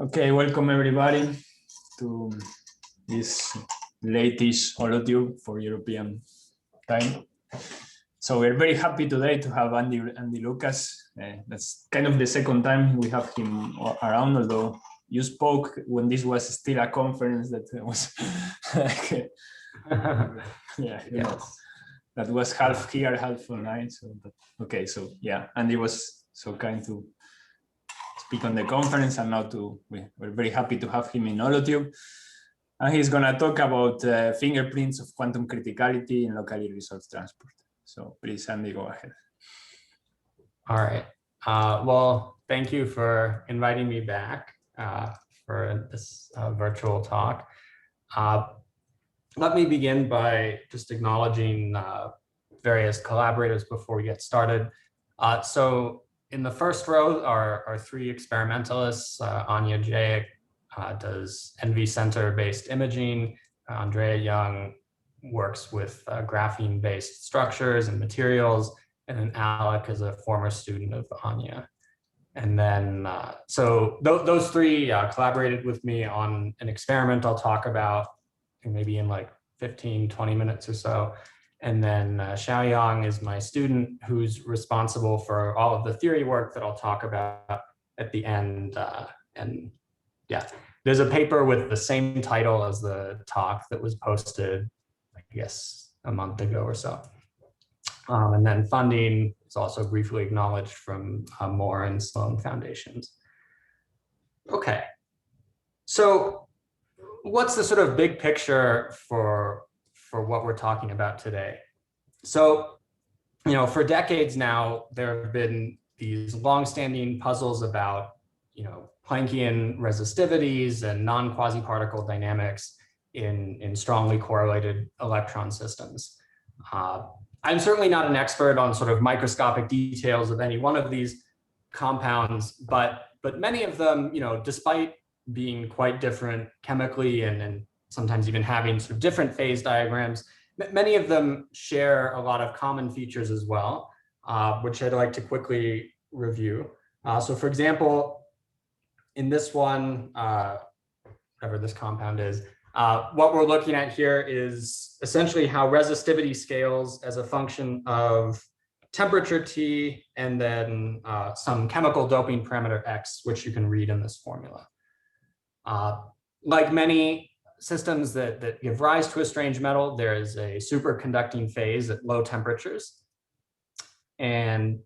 Okay, welcome everybody to this latest holotube for European time. So we're very happy today to have Andy Lucas. That's kind of the second time we have him around, although you spoke when this was still a conference that was like, yeah, you know, that was half here, half online. So, but, okay, so yeah, Andy was so kind to speak on the conference, and now we're very happy to have him in holotube. And he's going to talk about fingerprints of quantum criticality in locally resolved transport. So please, Andy, go ahead. All right. Well, thank you for inviting me back for this virtual talk. Let me begin by just acknowledging various collaborators before we get started. So in the first row are three experimentalists. Anya Jay does NV center-based imaging. Andrea Young works with graphene-based structures and materials. And then Alec is a former student of Anya. And then, so those three collaborated with me on an experiment I'll talk about maybe in like 15, 20 minutes or so. And then Xiaoyang is my student who's responsible for all of the theory work that I'll talk about at the end. And yeah, there's a paper with the same title as the talk that was posted, I guess, a month ago or so. And then funding is also briefly acknowledged from Moore and Sloan Foundations. Okay, so what's the sort of big picture for what we're talking about today? So, you know, for decades now, there have been these longstanding puzzles about, you know, Planckian resistivities and non-quasi-particle dynamics in strongly correlated electron systems. I'm certainly not an expert on sort of microscopic details of any one of these compounds, but many of them, you know, despite being quite different chemically and sometimes even having sort of different phase diagrams, many of them share a lot of common features as well, which I'd like to quickly review. So for example, in this one, whatever this compound is, what we're looking at here is essentially how resistivity scales as a function of temperature T and then some chemical doping parameter X, which you can read in this formula. Like many systems that give rise to a strange metal, there is a superconducting phase at low temperatures. And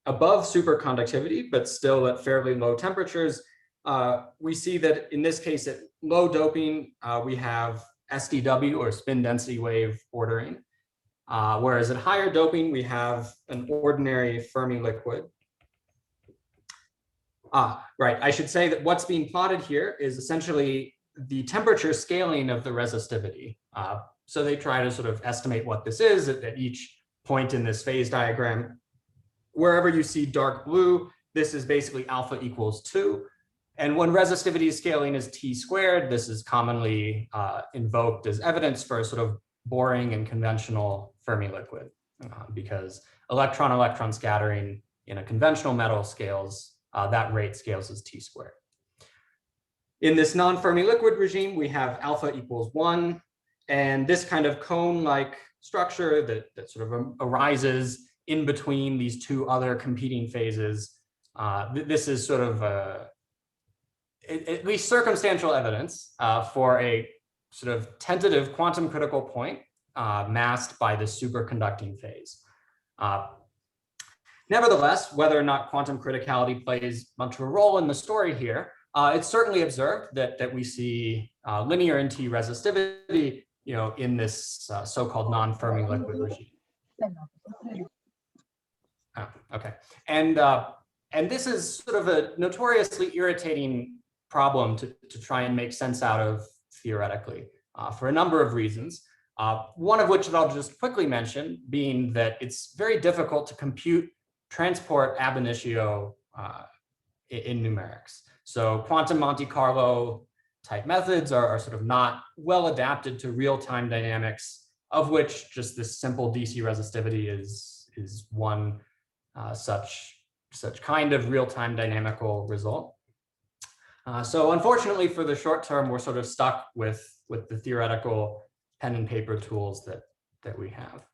above superconductivity, but still at fairly low temperatures, we see that in this case, at low doping, we have SDW or spin density wave ordering. Whereas at higher doping, we have an ordinary Fermi liquid. Right, I should say that what's being plotted here is essentially the temperature scaling of the resistivity. So they try to sort of estimate what this is at each point in this phase diagram. Wherever you see dark blue, this is basically alpha equals 2. And when resistivity scaling is T squared, this is commonly invoked as evidence for a sort of boring and conventional Fermi liquid, because electron-electron scattering in a conventional metal scales, that rate scales as T squared. In this non-Fermi liquid regime, we have alpha equals 1, and this kind of cone-like structure that sort of arises in between these two other competing phases. This is sort of at least circumstantial evidence for a sort of tentative quantum critical point masked by this superconducting phase. Nevertheless, whether or not quantum criticality plays much of a role in the story here, it's certainly observed that we see linear NT resistivity, you know, in this so-called non-Fermi liquid regime. Oh, okay, and this is sort of a notoriously irritating problem to try and make sense out of theoretically for a number of reasons. One of which that I'll just quickly mention being that it's very difficult to compute transport ab initio in numerics. So quantum Monte Carlo type methods are sort of not well adapted to real-time dynamics, of which just this simple DC resistivity is one such kind of real-time dynamical result. So unfortunately for the short term, we're sort of stuck with the theoretical pen and paper tools that we have.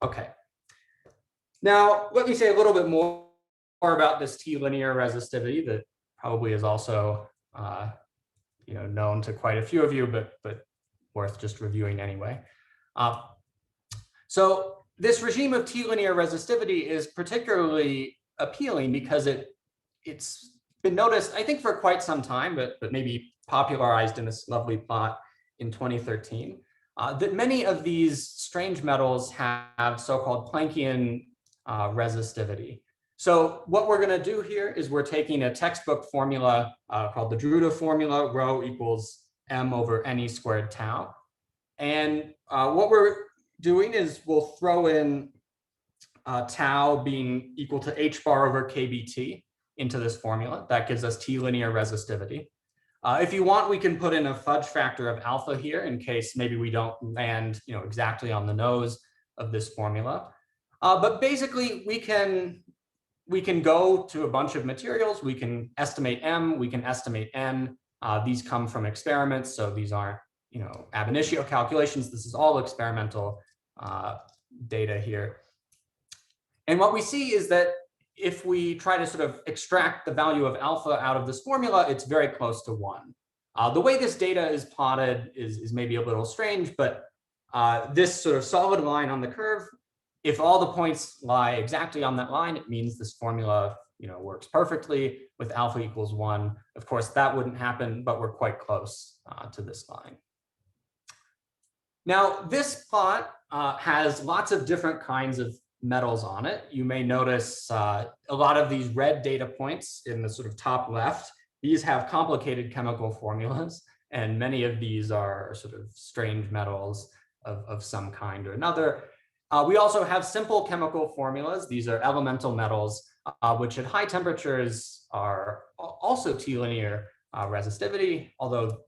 Okay. Now, let me say a little bit more about this T-linear resistivity that probably is also known to quite a few of you, but worth just reviewing anyway. So this regime of T-linear resistivity is particularly appealing because it's been noticed, I think, for quite some time, but maybe popularized in this lovely plot in 2013, that many of these strange metals have so-called Planckian resistivity. So what we're going to do here is we're taking a textbook formula called the Drude formula, rho equals m over ne squared tau. And what we're doing is we'll throw in tau being equal to h bar over kBt into this formula. That gives us T-linear resistivity. If you want, we can put in a fudge factor of alpha here in case maybe we don't land exactly on the nose of this formula. But basically, we can go to a bunch of materials. We can estimate m, we can estimate n. These come from experiments, so these aren't ab initio calculations. This is all experimental data here. And what we see is that if we try to sort of extract the value of alpha out of this formula, it's very close to 1. The way this data is plotted is maybe a little strange, but this sort of solid line on the curve, if all the points lie exactly on that line, it means this formula works perfectly with alpha equals 1. Of course, that wouldn't happen, but we're quite close to this line. Now, this plot has lots of different kinds of metals on it. You may notice a lot of these red data points in the sort of top left. These have complicated chemical formulas, and many of these are sort of strange metals of some kind or another. We also have simple chemical formulas. These are elemental metals, which at high temperatures are also T-linear resistivity, although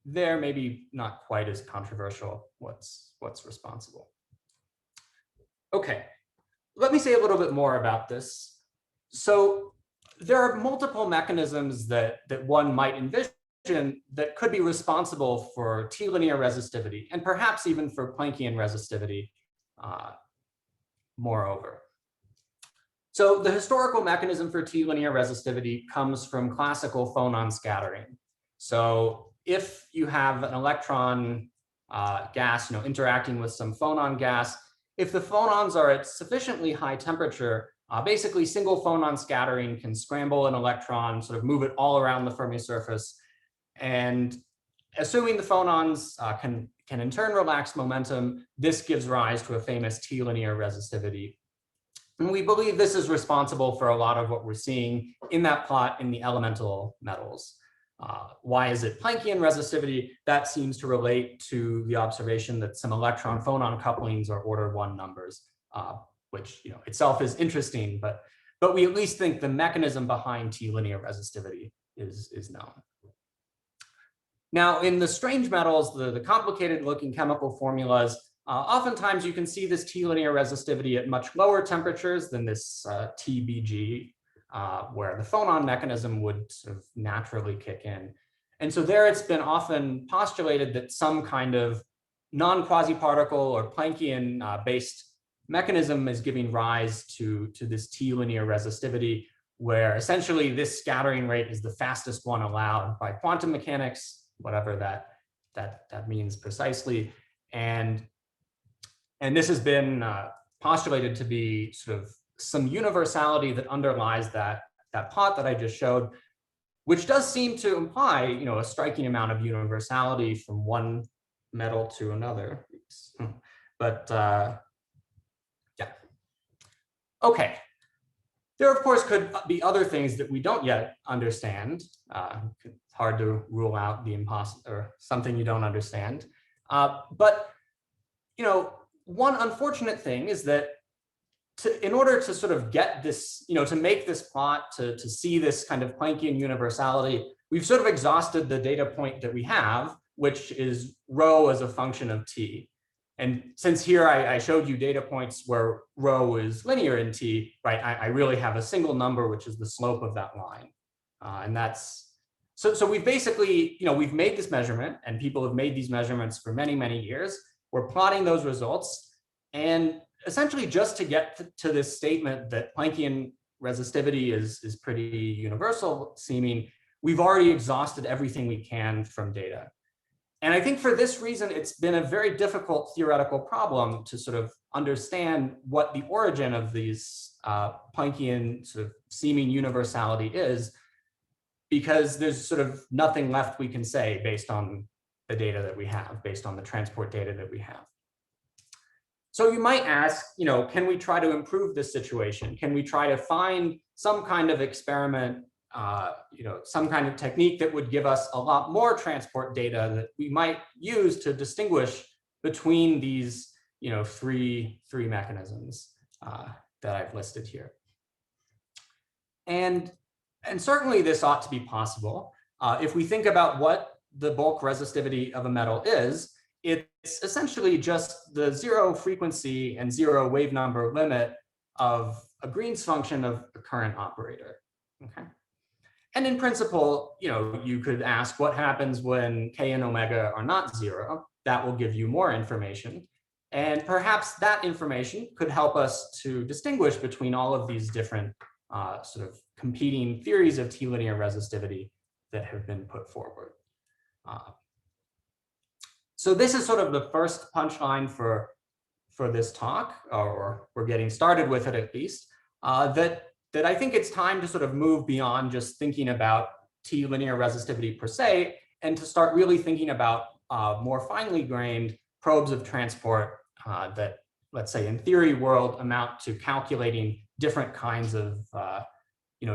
they're maybe not quite as controversial what's responsible. Okay. Let me say a little bit more about this. So there are multiple mechanisms that one might envision that could be responsible for T-linear resistivity, and perhaps even for Planckian resistivity, moreover. So the historical mechanism for T-linear resistivity comes from classical phonon scattering. So if you have an electron gas interacting with some phonon gas, if the phonons are at sufficiently high temperature, basically single phonon scattering can scramble an electron, sort of move it all around the Fermi surface. And assuming the phonons can in turn relax momentum, this gives rise to a famous T-linear resistivity. And we believe this is responsible for a lot of what we're seeing in that plot in the elemental metals. Why is it Planckian resistivity? That seems to relate to the observation that some electron-phonon couplings are order 1 numbers, which itself is interesting, but we at least think the mechanism behind T-linear resistivity is known. Now, in the strange metals, the complicated-looking chemical formulas, oftentimes you can see this T-linear resistivity at much lower temperatures than this TBG, where the phonon mechanism would sort of naturally kick in. And so there it's been often postulated that some kind of non-quasi-particle or Planckian based mechanism is giving rise to this T-linear resistivity, where essentially this scattering rate is the fastest one allowed by quantum mechanics, whatever that means precisely. And this has been postulated to be sort of some universality that underlies that plot that I just showed, which does seem to imply, a striking amount of universality from one metal to another. But yeah. Okay. There, of course, could be other things that we don't yet understand. It's hard to rule out the impossible or something you don't understand. But one unfortunate thing is that in order to sort of get this, to make this plot, to see this kind of Planckian universality, we've sort of exhausted the data point that we have, which is rho as a function of t. And since here I showed you data points where rho is linear in t, right? I really have a single number, which is the slope of that line. And that's So we've basically, we've made this measurement, and people have made these measurements for many, many years. We're plotting those results, and essentially just to get to this statement that Planckian resistivity is pretty universal seeming, we've already exhausted everything we can from data. And I think for this reason, it's been a very difficult theoretical problem to sort of understand what the origin of these Planckian sort of seeming universality is, because there's sort of nothing left we can say based on the data that we have, based on the transport data that we have. So you might ask, can we try to improve this situation? Can we try to find some kind of experiment, some kind of technique that would give us a lot more transport data that we might use to distinguish between these, three mechanisms that I've listed here. And certainly this ought to be possible. If we think about what the bulk resistivity of a metal is, it's essentially just the zero frequency and zero wave number limit of a Green's function of a current operator. Okay. And in principle, you could ask what happens when K and omega are not zero. That will give you more information. And perhaps that information could help us to distinguish between all of these different sort of competing theories of T-linear resistivity that have been put forward. So this is sort of the first punchline for this talk, or we're getting started with it at least, that I think it's time to sort of move beyond just thinking about T-linear resistivity per se, and to start really thinking about more finely grained probes of transport that, let's say in theory world, amount to calculating different kinds of,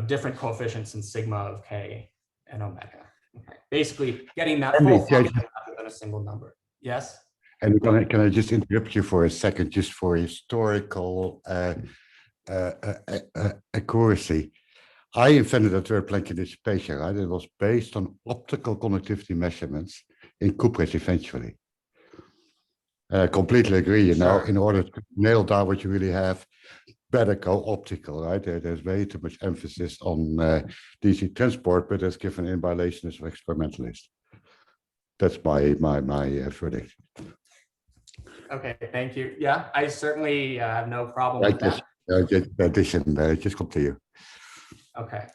different coefficients in sigma of K and omega. Okay. Basically getting that full function rather than a single number. Yes? And can I just interrupt you for a second, just for historical accuracy? I invented the term Planckian dissipation, right? It was based on optical conductivity measurements in cuprates eventually. I completely agree, Sure. In order to nail down what you really have, better go optical, right? There's way too much emphasis on DC transport, but that's given in violations of experimentalists. That's my verdict. Okay, thank you. Yeah, I certainly have no problem with that. Just come to you. Okay.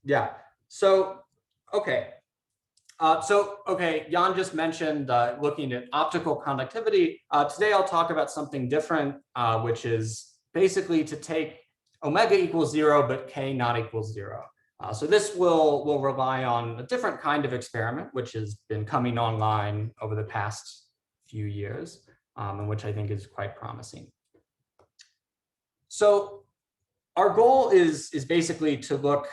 Yeah. So, okay. Jan just mentioned looking at optical conductivity. Today I'll talk about something different, which is basically to take omega equals 0, but K not equals 0. So this will rely on a different kind of experiment, which has been coming online over the past few years, and which I think is quite promising. So our goal is basically to look,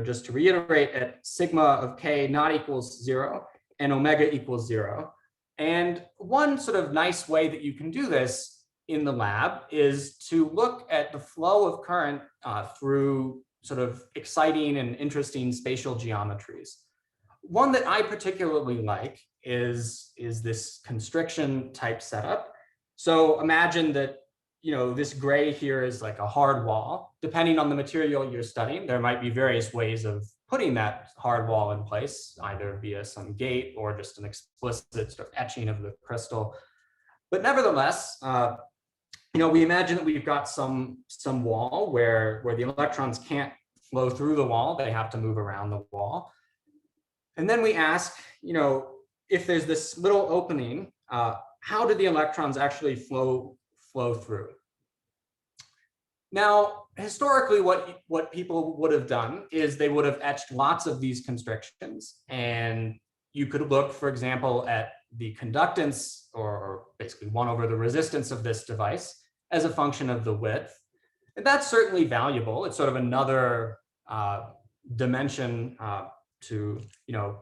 just to reiterate, at sigma of K not equals 0 and omega equals 0. And one sort of nice way that you can do this in the lab is to look at the flow of current through sort of exciting and interesting spatial geometries. One that I particularly like is this constriction type setup. So imagine that this gray here is like a hard wall. Depending on the material you're studying, there might be various ways of putting that hard wall in place, either via some gate or just an explicit sort of etching of the crystal. But nevertheless, we imagine that we've got some wall where the electrons can't flow through the wall, they have to move around the wall. And then we ask, if there's this little opening, how do the electrons actually flow through? Now, historically, what people would have done is they would have etched lots of these constrictions, and you could look, for example, at the conductance, or basically 1 over the resistance of this device as a function of the width. And that's certainly valuable. It's sort of another dimension to,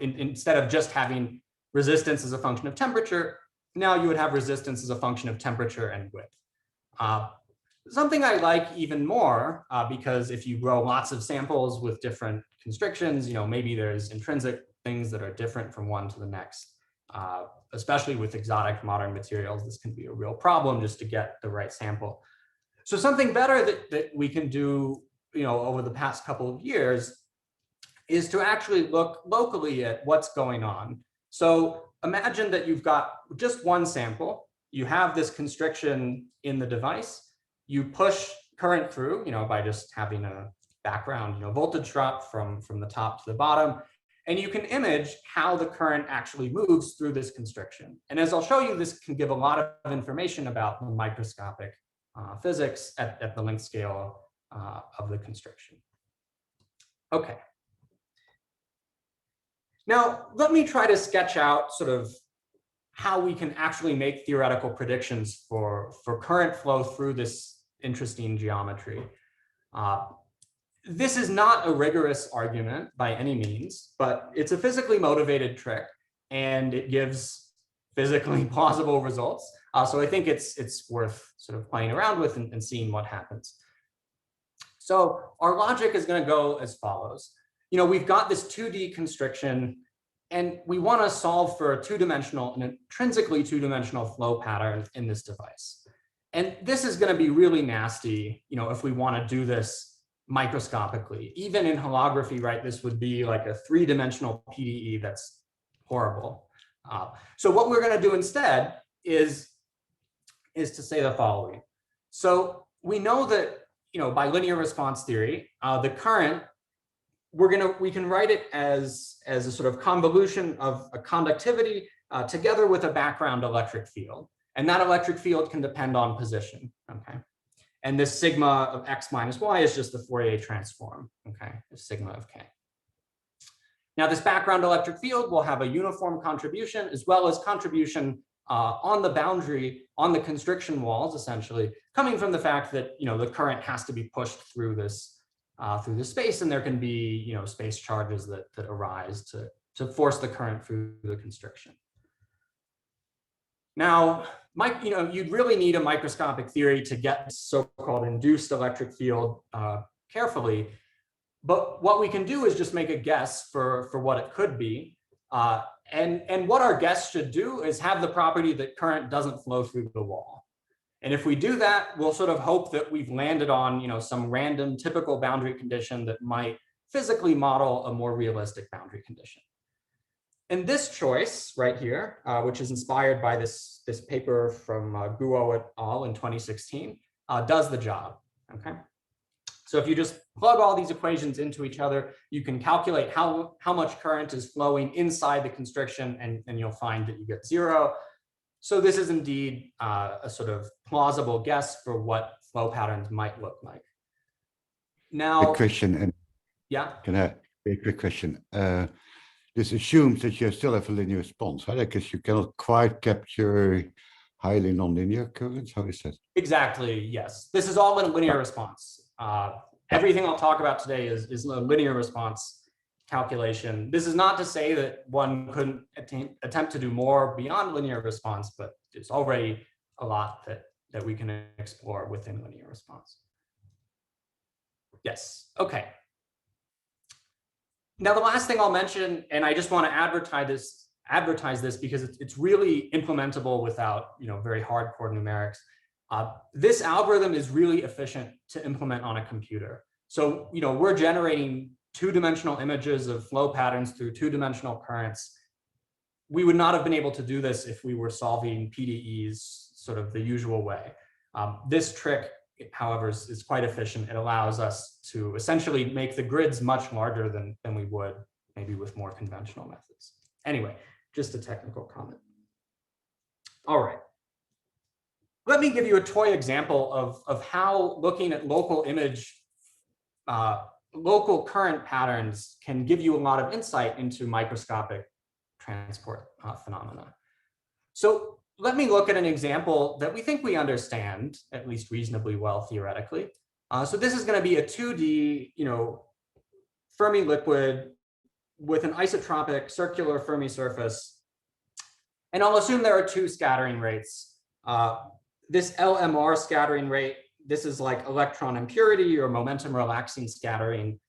instead of just having resistance as a function of temperature, now you would have resistance as a function of temperature and width. Something I like even more, because if you grow lots of samples with different constrictions, maybe there's intrinsic things that are different from one to the next. Especially with exotic modern materials, this can be a real problem just to get the right sample. So something better that we can do, over the past couple of years is to actually look locally at what's going on. So imagine that you've got just one sample, you have this constriction in the device, you push current through, by just having a background, voltage drop from the top to the bottom, and you can image how the current actually moves through this constriction. And as I'll show you, this can give a lot of information about the microscopic physics at the length scale of the constriction. Okay. Now, let me try to sketch out sort of how we can actually make theoretical predictions for current flow through this interesting geometry. This is not a rigorous argument by any means, but it's a physically motivated trick, and it gives physically plausible results. So I think it's worth sort of playing around with and seeing what happens. So our logic is going to go as follows. We've got this 2D constriction, and we want to solve for an intrinsically two-dimensional flow pattern in this device. And this is going to be really nasty, if we want to do this microscopically. Even in holography, right, this would be like a 3-dimensional PDE. That's horrible. So what we're going to do instead is to say the following. So we know that, by linear response theory, the current, we can write it as a sort of convolution of a conductivity together with a background electric field. And that electric field can depend on position, okay? And this sigma of x minus y is just the Fourier transform, okay, of sigma of k. Now, this background electric field will have a uniform contribution as well as contribution on the boundary, on the constriction walls, essentially, coming from the fact that, the current has to be pushed through this space, and there can be, space charges that arise to force the current through the constriction. Now, you'd really need a microscopic theory to get so-called induced electric field carefully. But what we can do is just make a guess for what it could be. And what our guess should do is have the property that current doesn't flow through the wall. And if we do that, we'll sort of hope that we've landed on, some random typical boundary condition that might physically model a more realistic boundary condition. And this choice right here, which is inspired by this paper from Guo et al. In 2016, does the job, okay? So if you just plug all these equations into each other, you can calculate how much current is flowing inside the constriction, and you'll find that you get 0. So this is indeed a sort of plausible guess for what flow patterns might look like. Now, quick question, and yeah, can I a quick question? This assumes that you still have a linear response, right? Because you cannot quite capture highly nonlinear currents. How is that? Exactly. Yes, this is all in a linear response. Everything I'll talk about today is a linear response calculation. This is not to say that one couldn't attempt to do more beyond linear response, but it's already a lot that we can explore within linear response. Yes. Okay. Now, the last thing I'll mention, and I just want to advertise this because it's really implementable without very hardcore numerics. This algorithm is really efficient to implement on a computer. So we're generating 2-dimensional images of flow patterns through 2-dimensional currents. We would not have been able to do this if we were solving PDEs sort of the usual way. This trick, however, is quite efficient. It allows us to essentially make the grids much larger than we would maybe with more conventional methods. Anyway, just a technical comment. All right. Let me give you a toy example of how looking at local current patterns can give you a lot of insight into microscopic transport phenomena. So let me look at an example that we think we understand at least reasonably well theoretically. So this is going to be a 2D, Fermi liquid with an isotropic circular Fermi surface. And I'll assume there are 2 scattering rates. This LMR scattering rate, this is like electron impurity or momentum relaxing scattering.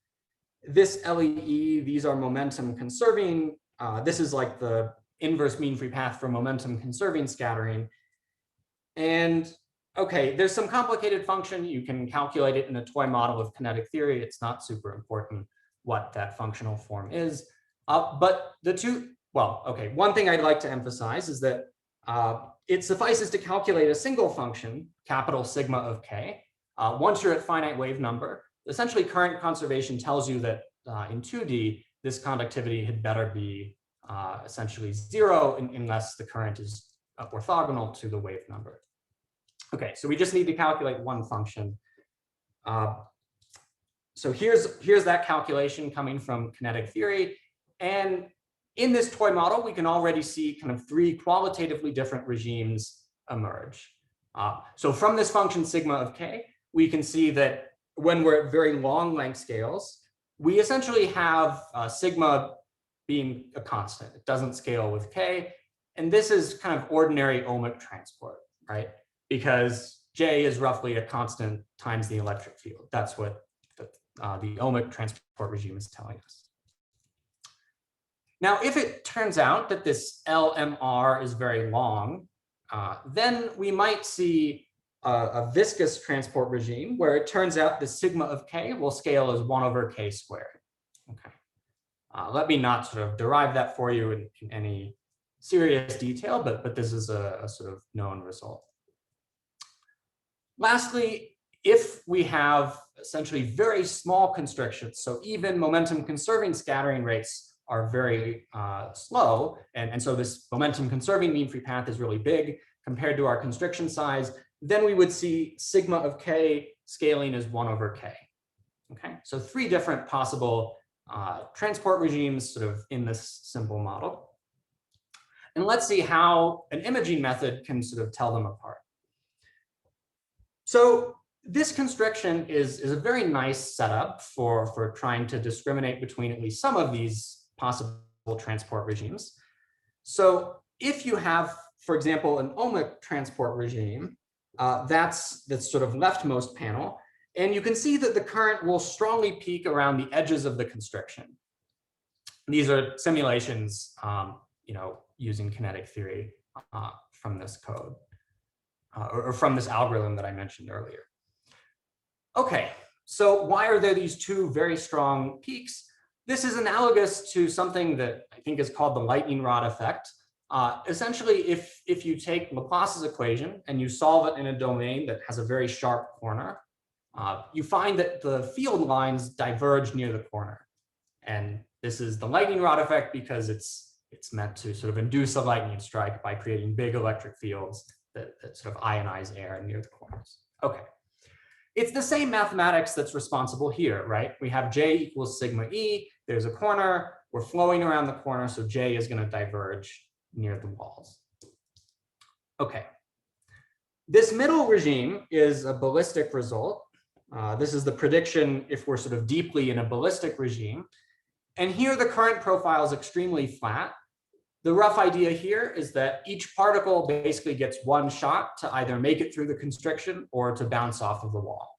This LEE, these are momentum conserving. This is like the inverse mean free path for momentum conserving scattering. And okay, there's some complicated function. You can calculate it in a toy model of kinetic theory. It's not super important. what that functional form is. But one thing I'd like to emphasize is that it suffices to calculate a single function, capital sigma of k. Once you're at finite wave number, essentially current conservation tells you that in 2D, this conductivity had better be essentially 0 unless the current is orthogonal to the wave number. Okay, so we just need to calculate one function. So here's that calculation coming from kinetic theory. And in this toy model, we can already see kind of 3 qualitatively different regimes emerge. So from this function sigma of k, we can see that when we're at very long length scales, we essentially have sigma being a constant. It doesn't scale with k. And this is kind of ordinary ohmic transport, right? Because J is roughly a constant times the electric field. That's what the ohmic transport regime is telling us. Now, if it turns out that this LMR is very long, then we might see a viscous transport regime where it turns out the sigma of k will scale as 1 over k squared. Okay. Let me not sort of derive that for you in any serious detail, but this is a sort of known result. Lastly, if we have essentially very small constrictions, so even momentum conserving scattering rates are very slow, and so this momentum conserving mean free path is really big compared to our constriction size, then we would see sigma of k scaling as 1 over k. Okay, so 3 different possible transport regimes sort of in this simple model. And let's see how an imaging method can sort of tell them apart. So this constriction is a very nice setup for trying to discriminate between at least some of these possible transport regimes. So if you have, for example, an ohmic transport regime, that's the sort of leftmost panel, and you can see that the current will strongly peak around the edges of the constriction. These are simulations, using kinetic theory from this code, or from this algorithm that I mentioned earlier. Okay, so why are there these 2 very strong peaks? This is analogous to something that I think is called the lightning rod effect. Essentially, if you take Laplace's equation and you solve it in a domain that has a very sharp corner, you find that the field lines diverge near the corner. And this is the lightning rod effect because it's meant to sort of induce a lightning strike by creating big electric fields that sort of ionize air near the corners. Okay. It's the same mathematics that's responsible here, right? We have J equals sigma E. There's a corner. We're flowing around the corner, so J is going to diverge near the walls. Okay. This middle regime is a ballistic result. This is the prediction if we're sort of deeply in a ballistic regime. And here the current profile is extremely flat. The rough idea here is that each particle basically gets one shot to either make it through the constriction or to bounce off of the wall.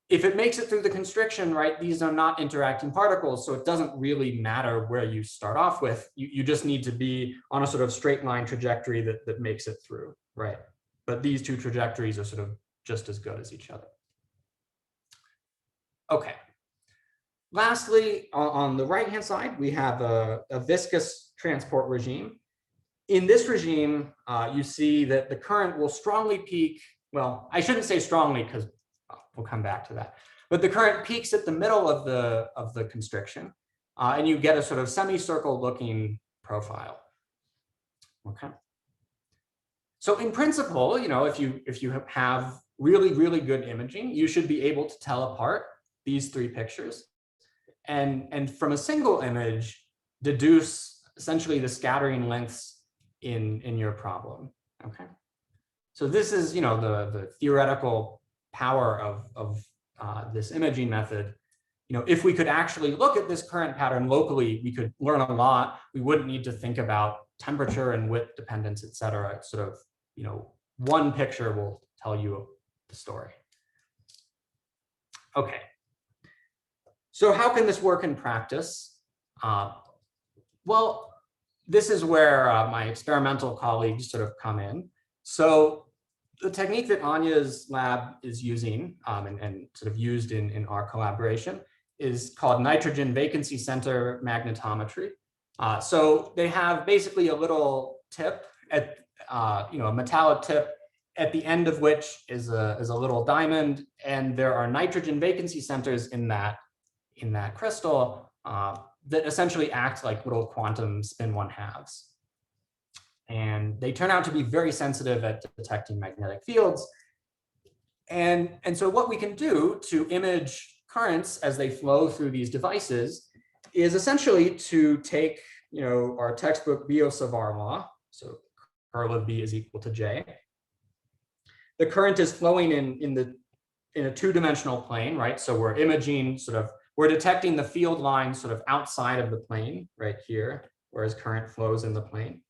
If it makes it through the constriction, right, these are not interacting particles, so it doesn't really matter where you start off with. You just need to be on a sort of straight line trajectory that makes it through, right? But these 2 trajectories are sort of just as good as each other. Okay. Lastly, on the right-hand side, we have a viscous transport regime. In this regime, you see that the current will strongly peak. Well, I shouldn't say strongly because we'll come back to that. But the current peaks at the middle of the constriction, and you get a sort of semicircle looking profile. Okay. So in principle, if you have really, really good imaging, you should be able to tell apart these 3 pictures. And from a single image, deduce essentially the scattering lengths in your problem. Okay. So this is, the theoretical power of this imaging method. If we could actually look at this current pattern locally, we could learn a lot. We wouldn't need to think about temperature and width dependence, et cetera. Sort of, one picture will tell you the story. Okay. So how can this work in practice? Well, this is where my experimental colleagues sort of come in. So the technique that Anya's lab is using and sort of used in our collaboration is called nitrogen vacancy center magnetometry. So they have basically a little tip at, a metallic tip at the end of which is a little diamond, and there are nitrogen vacancy centers in that crystal that essentially act like little quantum spin 1/2s. And they turn out to be very sensitive at detecting magnetic fields. And so what we can do to image currents as they flow through these devices is essentially to take, our textbook Biot-Savart law. So curl of B is equal to J. The current is flowing in a two-dimensional plane, right? So we're imaging we're detecting the field line sort of outside of the plane right here, whereas current flows in the plane.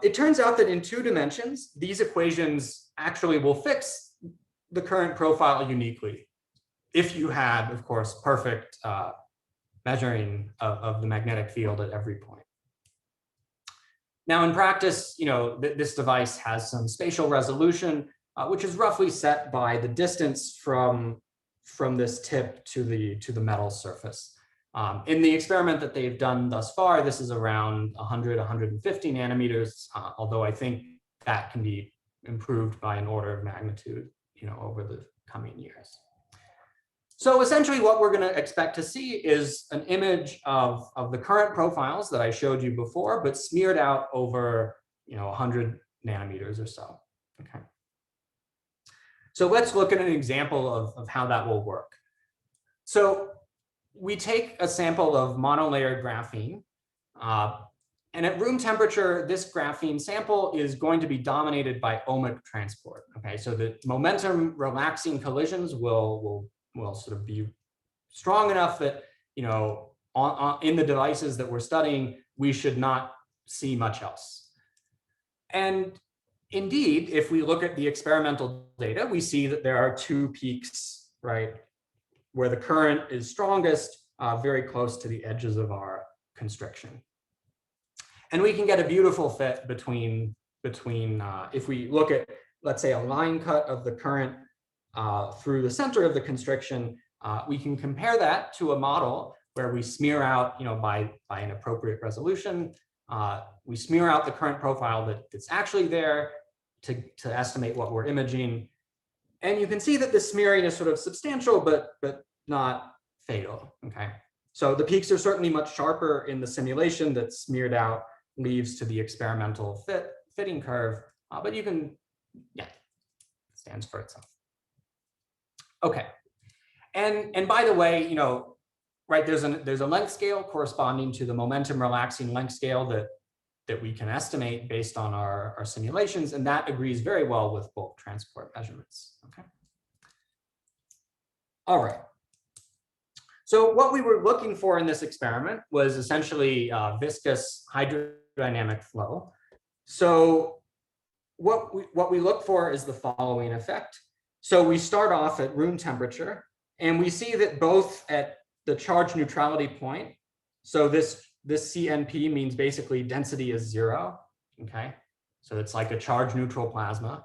It turns out that in 2 dimensions, these equations actually will fix the current profile uniquely if you had, of course, perfect measuring of the magnetic field at every point. Now, in practice, this device has some spatial resolution, which is roughly set by the distance from this tip to the metal surface. In the experiment that they've done thus far, this is around 100, 150 nanometers, although I think that can be improved by an order of magnitude, over the coming years. So essentially what we're going to expect to see is an image of the current profiles that I showed you before, but smeared out over 100 nanometers or so. Okay. So let's look at an example of how that will work. So we take a sample of monolayered graphene, and at room temperature, this graphene sample is going to be dominated by ohmic transport. Okay, so the momentum relaxing collisions will sort of be strong enough that, in the devices that we're studying, we should not see much else. And indeed, if we look at the experimental data, we see that there are 2 peaks, right, where the current is strongest, very close to the edges of our constriction. And we can get a beautiful fit between if we look at, let's say, a line cut of the current through the center of the constriction, we can compare that to a model where we smear out, by an appropriate resolution, we smear out the current profile that's actually there to estimate what we're imaging. And you can see that the smearing is sort of substantial, but not fatal. Okay, so the peaks are certainly much sharper in the simulation that smeared out leaves to the experimental fitting curve, but you can, it stands for itself. Okay, and by the way, right, there's a length scale corresponding to the momentum relaxing length scale that we can estimate based on our simulations, and that agrees very well with bulk transport measurements. Okay. All right. So what we were looking for in this experiment was essentially viscous hydrodynamic flow. So what we look for is the following effect. So we start off at room temperature, and we see that both at the charge neutrality point, so this CNP means basically density is 0, okay? So it's like a charge neutral plasma.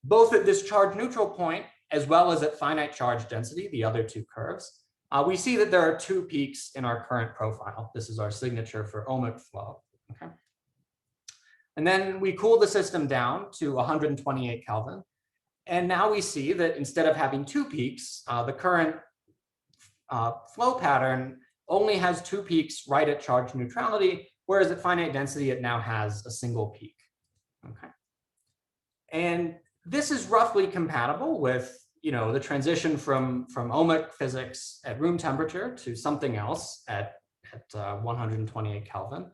Both at this charge neutral point, as well as at finite charge density, the other 2 curves, we see that there are 2 peaks in our current profile. This is our signature for ohmic flow, okay? And then we cool the system down to 128 Kelvin. And now we see that instead of having 2 peaks, the current flow pattern only has 2 peaks right at charge neutrality, whereas at finite density, it now has a single peak. Okay. And this is roughly compatible with, the transition from ohmic physics at room temperature to something else at 128 Kelvin.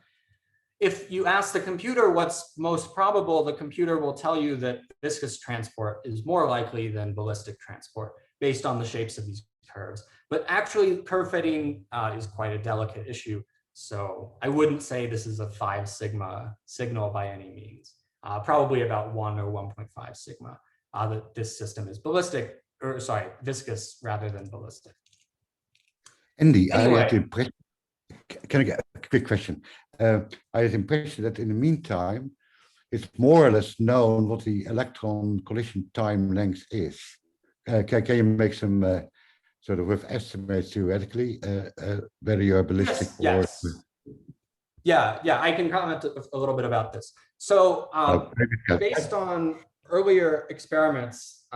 If you ask the computer what's most probable, the computer will tell you that viscous transport is more likely than ballistic transport based on the shapes of these curves. But actually, curve fitting is quite a delicate issue. So I wouldn't say this is a 5 sigma signal by any means. Probably about 1 or 1.5 sigma. That this system is viscous rather than ballistic. Andy, Anyway. I had the impression, can I get a quick question? I had the impression that in the meantime, it's more or less known what the electron collision time length is. can you make some sort of rough estimates theoretically, variabilistic? Yes, yes. Yeah, I can comment a little bit about this. So based on earlier experiments,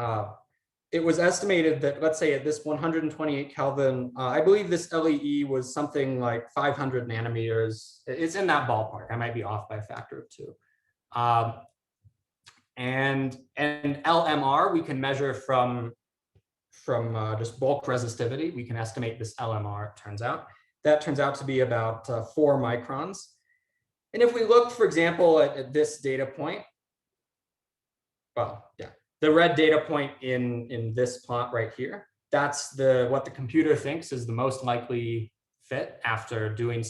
it was estimated that, let's say at this 128 Kelvin, I believe this LEE was something like 500 nanometers. It's in that ballpark. I might be off by a factor of 2. And LMR, we can measure from just bulk resistivity. We can estimate this LMR, it turns out. That turns out to be about 4 microns. And if we look, for example, at this data point, well, yeah, the red data point in this plot right here, that's what the computer thinks is the most likely fit after doing,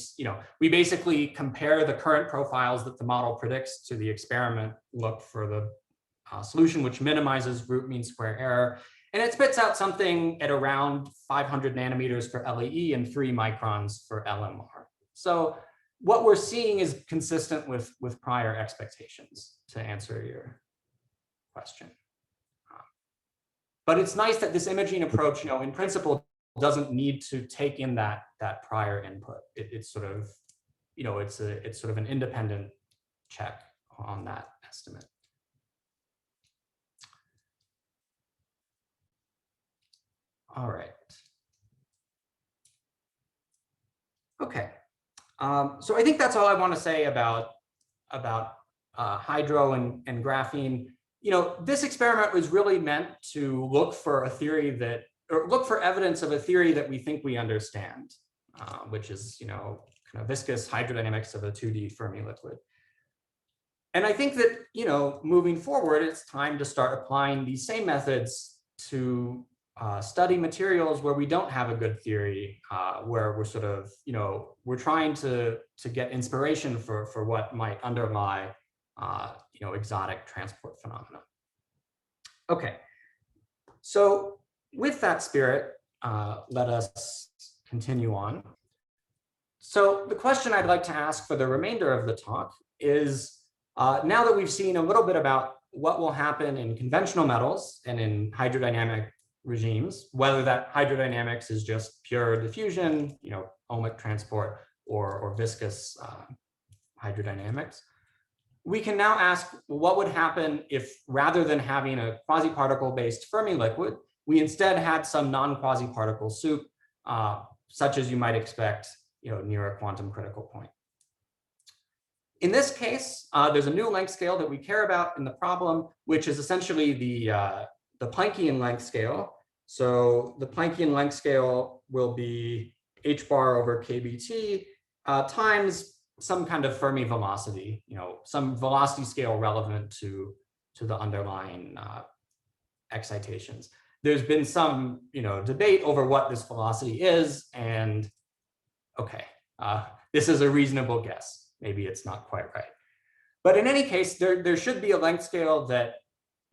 we basically compare the current profiles that the model predicts to the experiment, look for the solution which minimizes root mean square error. And it spits out something at around 500 nanometers for LEE and 3 microns for LMR. So what we're seeing is consistent with prior expectations, to answer your question. But it's nice that this imaging approach, in principle, doesn't need to take in that prior input. It's sort of, it's sort of an independent check on that estimate. All right. Okay. So I think that's all I want to say about hydro and graphene. This experiment was really meant to look for a theory or look for evidence of a theory that we think we understand, which is, kind of viscous hydrodynamics of a 2D Fermi liquid. And I think that, moving forward, it's time to start applying these same methods to study materials where we don't have a good theory, where we're sort of, we're trying to get inspiration for what might underlie, exotic transport phenomena. Okay, so with that spirit, let us continue on. So the question I'd like to ask for the remainder of the talk is, now that we've seen a little bit about what will happen in conventional metals and in hydrodynamic regimes, whether that hydrodynamics is just pure diffusion, ohmic transport, or viscous hydrodynamics, we can now ask what would happen if, rather than having a quasi-particle-based Fermi liquid, we instead had some non-quasi-particle soup, such as you might expect, near a quantum critical point. In this case, there's a new length scale that we care about in the problem, which is essentially the Planckian length scale. So the Planckian length scale will be h bar over kBt times some kind of Fermi velocity, some velocity scale relevant to the underlying excitations. There's been some, debate over what this velocity is, and okay, this is a reasonable guess. Maybe it's not quite right. But in any case, there should be a length scale that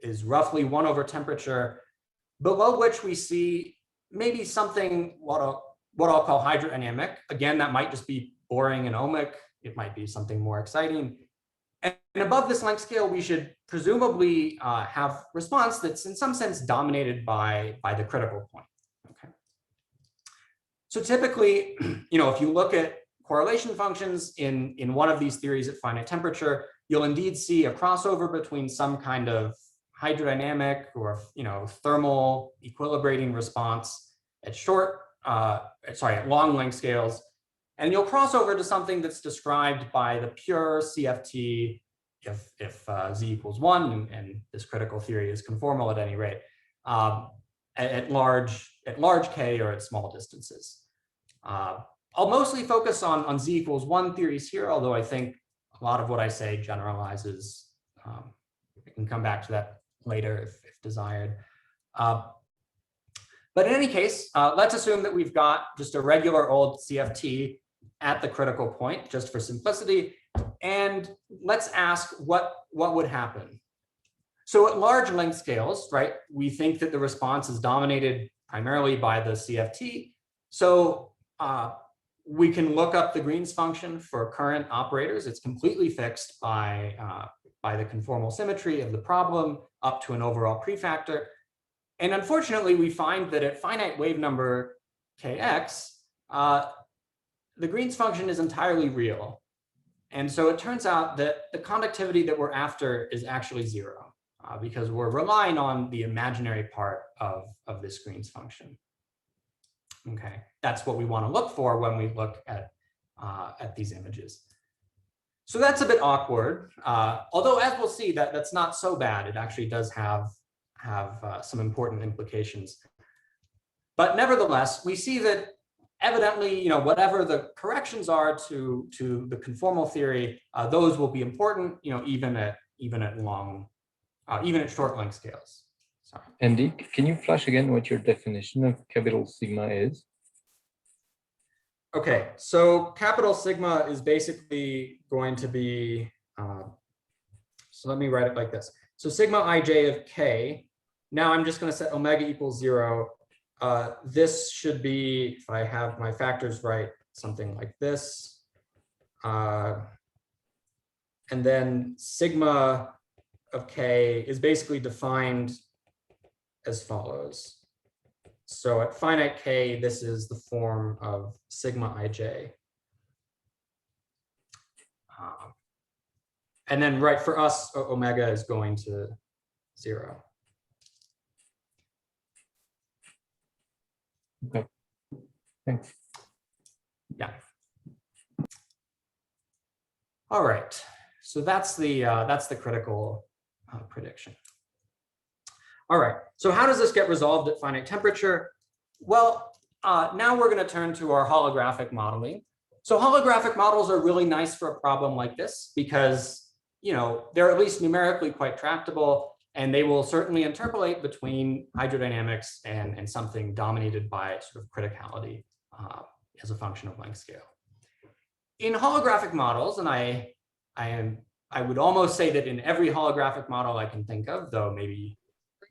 is roughly 1 over temperature, below which we see maybe something what I'll call hydrodynamic. Again, that might just be boring and ohmic. It might be something more exciting. And above this length scale, we should presumably have response that's in some sense dominated by the critical point. Okay. So typically, if you look at correlation functions in one of these theories at finite temperature, you'll indeed see a crossover between some kind of hydrodynamic or thermal equilibrating response at at long length scales, and you'll cross over to something that's described by the pure CFT if z equals 1 and this critical theory is conformal at any rate, at large k or at small distances. I'll mostly focus on z equals 1 theories here, although I think a lot of what I say generalizes. We can come back to that later if desired. But in any case, let's assume that we've got just a regular old CFT at the critical point, just for simplicity. And let's ask what would happen. So at large length scales, right, we think that the response is dominated primarily by the CFT. So we can look up the Green's function for current operators. It's completely fixed by the conformal symmetry of the problem up to an overall prefactor. And unfortunately, we find that at finite wave number kx, the Green's function is entirely real. And so it turns out that the conductivity that we're after is actually 0, because we're relying on the imaginary part of this Green's function. Okay, that's what we want to look for when we look at these images. So that's a bit awkward, although as we'll see, that's not so bad. It actually does have some important implications. But nevertheless, we see that evidently, whatever the corrections are to the conformal theory, those will be important, even at short length scales. Sorry. Andy, can you flash again what your definition of capital sigma is? Okay, so capital sigma is basically going to be, so let me write it like this. So sigma ij of k, now I'm just going to set omega equals 0. This should be, if I have my factors right, something like this. And then sigma of k is basically defined as follows. So at finite k, this is the form of sigma ij. And then right for us, omega is going to 0. Okay, thanks. Yeah. All right. So that's the critical prediction. All right. So how does this get resolved at finite temperature? Well, now we're going to turn to our holographic modeling. So holographic models are really nice for a problem like this because, they're at least numerically quite tractable, and they will certainly interpolate between hydrodynamics and something dominated by sort of criticality as a function of length scale. In holographic models, and I would almost say that in every holographic model I can think of, though maybe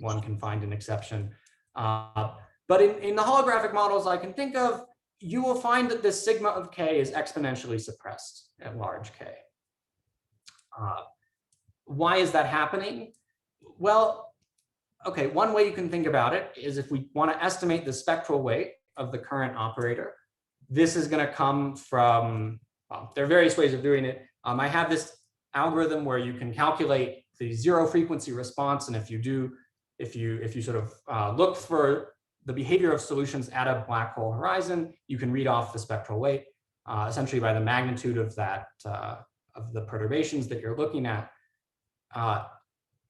one can find an exception. But in the holographic models I can think of, you will find that this sigma of k is exponentially suppressed at large k. Why is that happening? Well, okay, one way you can think about it is if we want to estimate the spectral weight of the current operator, this is going to come from, well, there are various ways of doing it. I have this algorithm where you can calculate the zero frequency response, and if you sort of look for the behavior of solutions at a black hole horizon, you can read off the spectral weight essentially by the magnitude of that of the perturbations that you're looking at.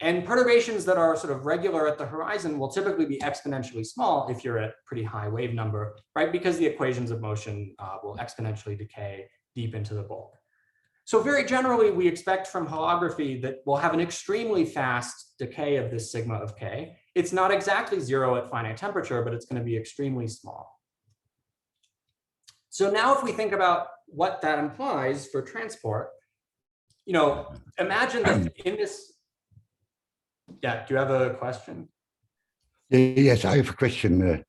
And perturbations that are sort of regular at the horizon will typically be exponentially small if you're at pretty high wave number, right? Because the equations of motion will exponentially decay deep into the bulk. So very generally, we expect from holography that we'll have an extremely fast decay of this sigma of k. It's not exactly 0 at finite temperature, but it's going to be extremely small. So now if we think about what that implies for transport, imagine that in this, yeah, do you have a question? Yes, I have a question.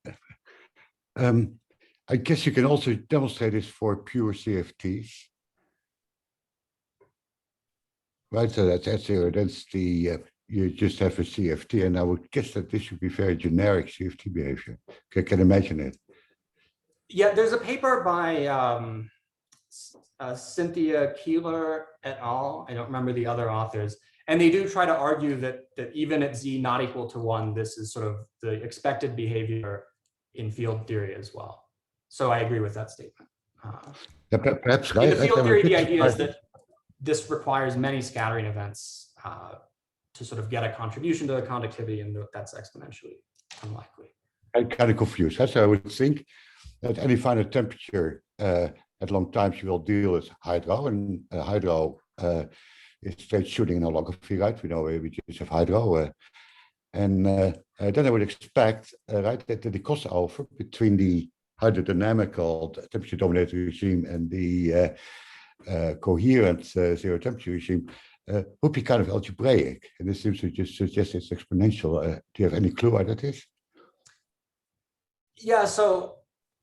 I guess you can also demonstrate this for pure CFTs. Right, so that's at zero density, you just have a CFT, and I would guess that this should be very generic CFT behavior. I can imagine it. Yeah, there's a paper by Cynthia Keeler et al. I don't remember the other authors. And they do try to argue that even at z not equal to 1, this is sort of the expected behavior in field theory as well. So I agree with that statement. Perhaps right. In the field theory, the idea is that this requires many scattering events to sort of get a contribution to the conductivity, and that's exponentially unlikely. I'm kind of confused. So I would think at any finite temperature, at long times, you will deal with hydro, and hydro is straight shooting in holography, right? We know we just have hydro. And then I would expect, right, that the crossover between the hydrodynamical temperature dominated regime and the coherent zero temperature regime would be kind of algebraic. And this seems to just suggest it's exponential. Do you have any clue why that is? Yeah, so,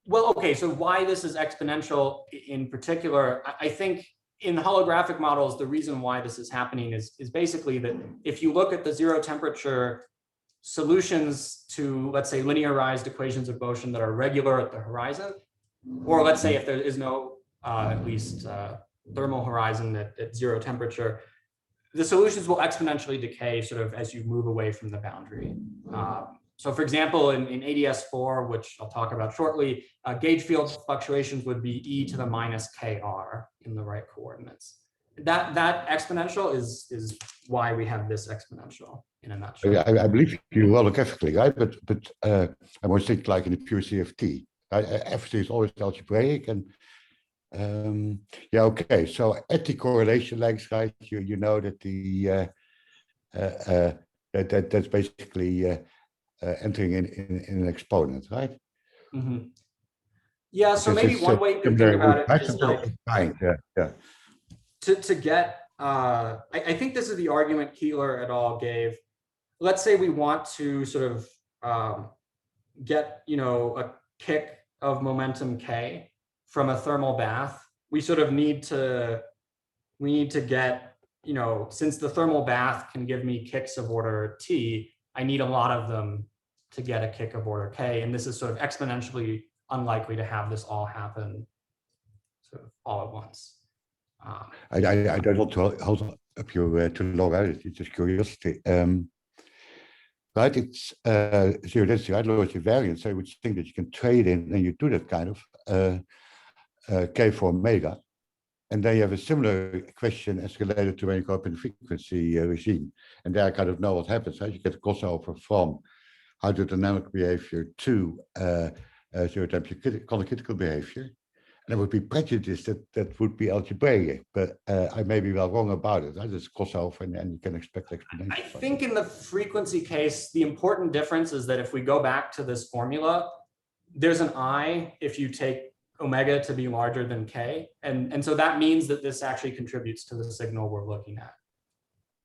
well, okay, so why this is exponential in particular, I think in holographic models, the reason why this is happening is basically that if you look at the zero temperature solutions to, let's say, linearized equations of motion that are regular at the horizon, or let's say if there is no at least thermal horizon at zero temperature, the solutions will exponentially decay sort of as you move away from the boundary. So for example, in ADS4, which I'll talk about shortly, gauge field fluctuations would be e to the minus kr in the right coordinates. That exponential is why we have this exponential in a nutshell. I believe you well graphically, right? But I always think like in the pure CFT, right? Everything is always algebraic, and yeah, okay. So at the correlation length, right? You know that the that's basically entering in an exponent, right? Mm-hmm. Yeah. So maybe one way to think about it is like yeah. To get. I think this is the argument Keeler et al. Gave. Let's say we want to sort of get, you know, a kick of momentum k from a thermal bath. We sort of need to get, you know, since the thermal bath can give me kicks of order t, I need a lot of them to get a kick of order k, and this is sort of exponentially unlikely to have this all happen sort of all at once. I don't want to hold up you too long, right? It's just curiosity. Right, it's zero density, right? Low variance. So I would think that you can trade in, and you do that kind of K for omega, and then you have a similar question as related to when you go up in the frequency regime, and there I kind of know what happens. Right? You get a crossover from hydrodynamic behavior to zero temperature critical behavior. And there would be prejudice that would be algebraic, but I may be well wrong about it. I just crossover and you can expect exponential. I think in the frequency case, the important difference is that if we go back to this formula, there's an I if you take omega to be larger than k. And so that means that this actually contributes to the signal we're looking at.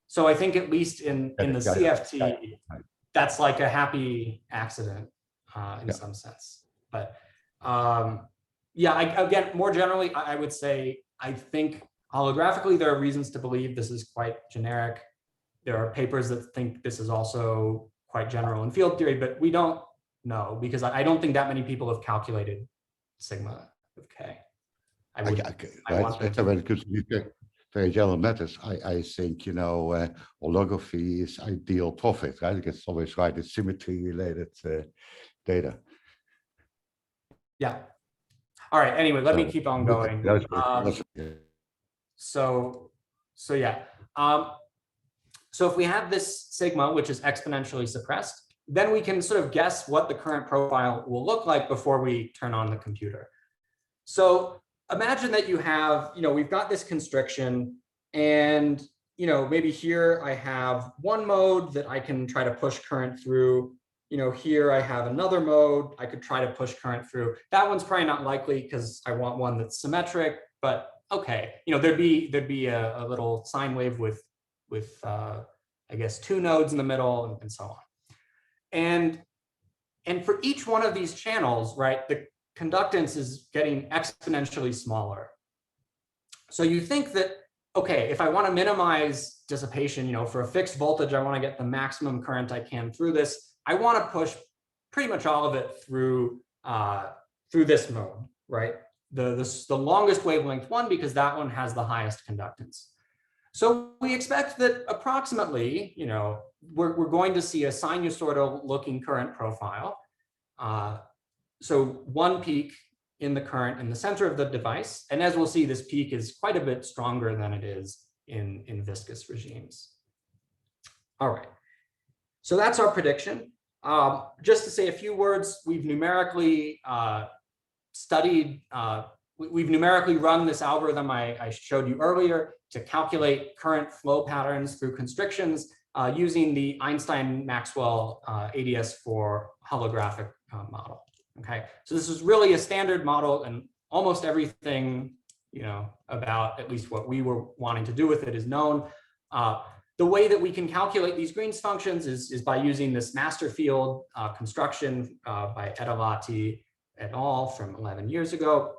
So I think at least in the CFT, that's like a happy accident in some sense. But yeah, again, more generally, I would say, I think holographically, there are reasons to believe this is quite generic. There are papers that think this is also quite general in field theory, but we don't know because I don't think that many people have calculated sigma of k. When it comes to very general matters, I think, you know, holography is ideal profit, right? It gets always right. It's symmetry related data. Yeah. All right. Anyway, let me keep on going. So yeah. So if we have this sigma, which is exponentially suppressed, then we can sort of guess what the current profile will look like before we turn on the computer. So imagine that you have, you know, we've got this constriction, and, you know, maybe here I have one mode that I can try to push current through. You know, here I have another mode I could try to push current through. That one's probably not likely because I want one that's symmetric, but okay. You know, there'd be a little sine wave with I guess 2 nodes in the middle and so on. And for each one of these channels, right, the conductance is getting exponentially smaller. So you think that, okay, if I want to minimize dissipation, you know, for a fixed voltage, I want to get the maximum current I can through this. I want to push pretty much all of it through this mode, right? The longest wavelength one, because that one has the highest conductance. So we expect that approximately, you know, we're going to see a sinusoidal looking current profile. So one peak in the current in the center of the device. And as we'll see, this peak is quite a bit stronger than it is in viscous regimes. All right. So that's our prediction. Just to say a few words, we've numerically we've numerically run this algorithm I showed you earlier to calculate current flow patterns through constrictions using the Einstein-Maxwell ADS4 holographic model. Okay, so this is really a standard model, and almost everything, you know, about at least what we were wanting to do with it is known. The way that we can calculate these Green's functions is by using this master field construction by Edalati et al. From 11 years ago.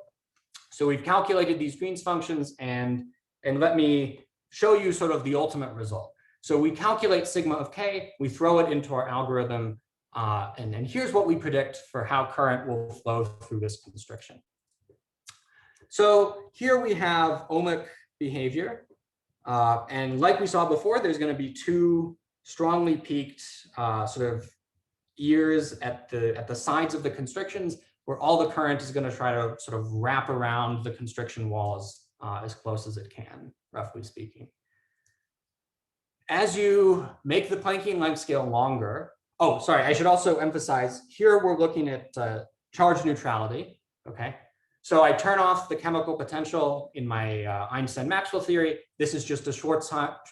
So we've calculated these Green's functions, and let me show you sort of the ultimate result. So we calculate sigma of k, we throw it into our algorithm, and then here's what we predict for how current will flow through this constriction. So here we have ohmic behavior. And like we saw before, there's going to be two strongly peaked sort of ears at the sides of the constrictions, where all the current is going to try to sort of wrap around the constriction walls as close as it can, roughly speaking. As you make the Planckian length scale longer, oh, sorry, I should also emphasize here we're looking at charge neutrality, okay? So I turn off the chemical potential in my Einstein-Maxwell theory. This is just a Schwarzschild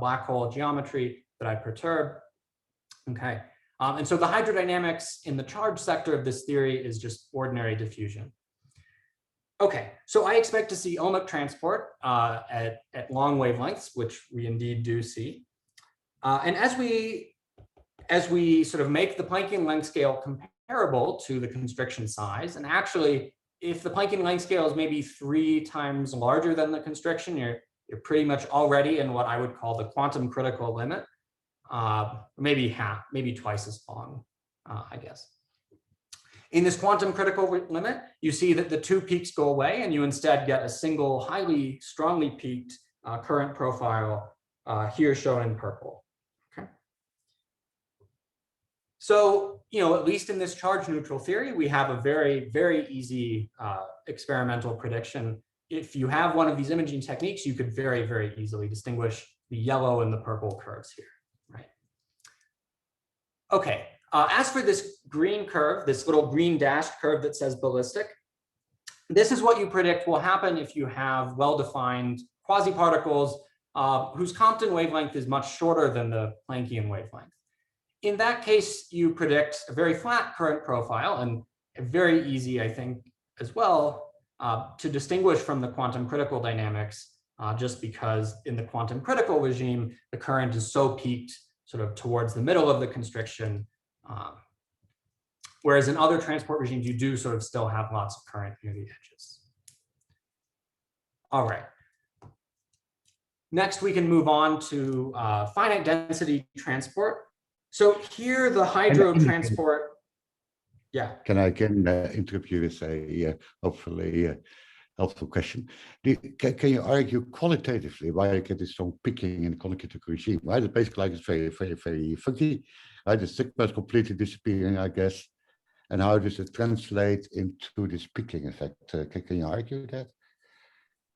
black hole geometry that I perturb, okay? And so the hydrodynamics in the charge sector of this theory is just ordinary diffusion. Okay, so I expect to see ohmic transport at long wavelengths, which we indeed do see. And as we sort of make the Planckian length scale comparable to the constriction size, and actually, if the Planckian length scale is maybe 3 times larger than the constriction, you're pretty much already in what I would call the quantum critical limit, maybe half, maybe twice as long, I guess. In this quantum critical limit, you see that the 2 peaks go away and you instead get a single highly strongly peaked current profile here shown in purple. Okay. So, at least in this charge neutral theory, we have a very, very easy experimental prediction. If you have one of these imaging techniques, you could very, very easily distinguish the yellow and the purple curves here, right? Okay. As for this green curve, this little green dashed curve that says ballistic, this is what you predict will happen if you have well-defined quasi-particles whose Compton wavelength is much shorter than the Planckian wavelength. In that case, you predict a very flat current profile, and very easy, I think, as well, to distinguish from the quantum critical dynamics, just because in the quantum critical regime, the current is so peaked sort of towards the middle of the constriction. Whereas in other transport regimes, you do sort of still have lots of current near the edges. All right. Next, we can move on to finite density transport. So here the hydro transport, yeah. Can I interrupt you with a hopefully helpful question? Can you argue qualitatively why you get this strong picking in the quantitative regime? Right, it's basically like it's very, very, very funky. Right, the sigma is completely disappearing, I guess. And how does it translate into this picking effect? Can you argue that?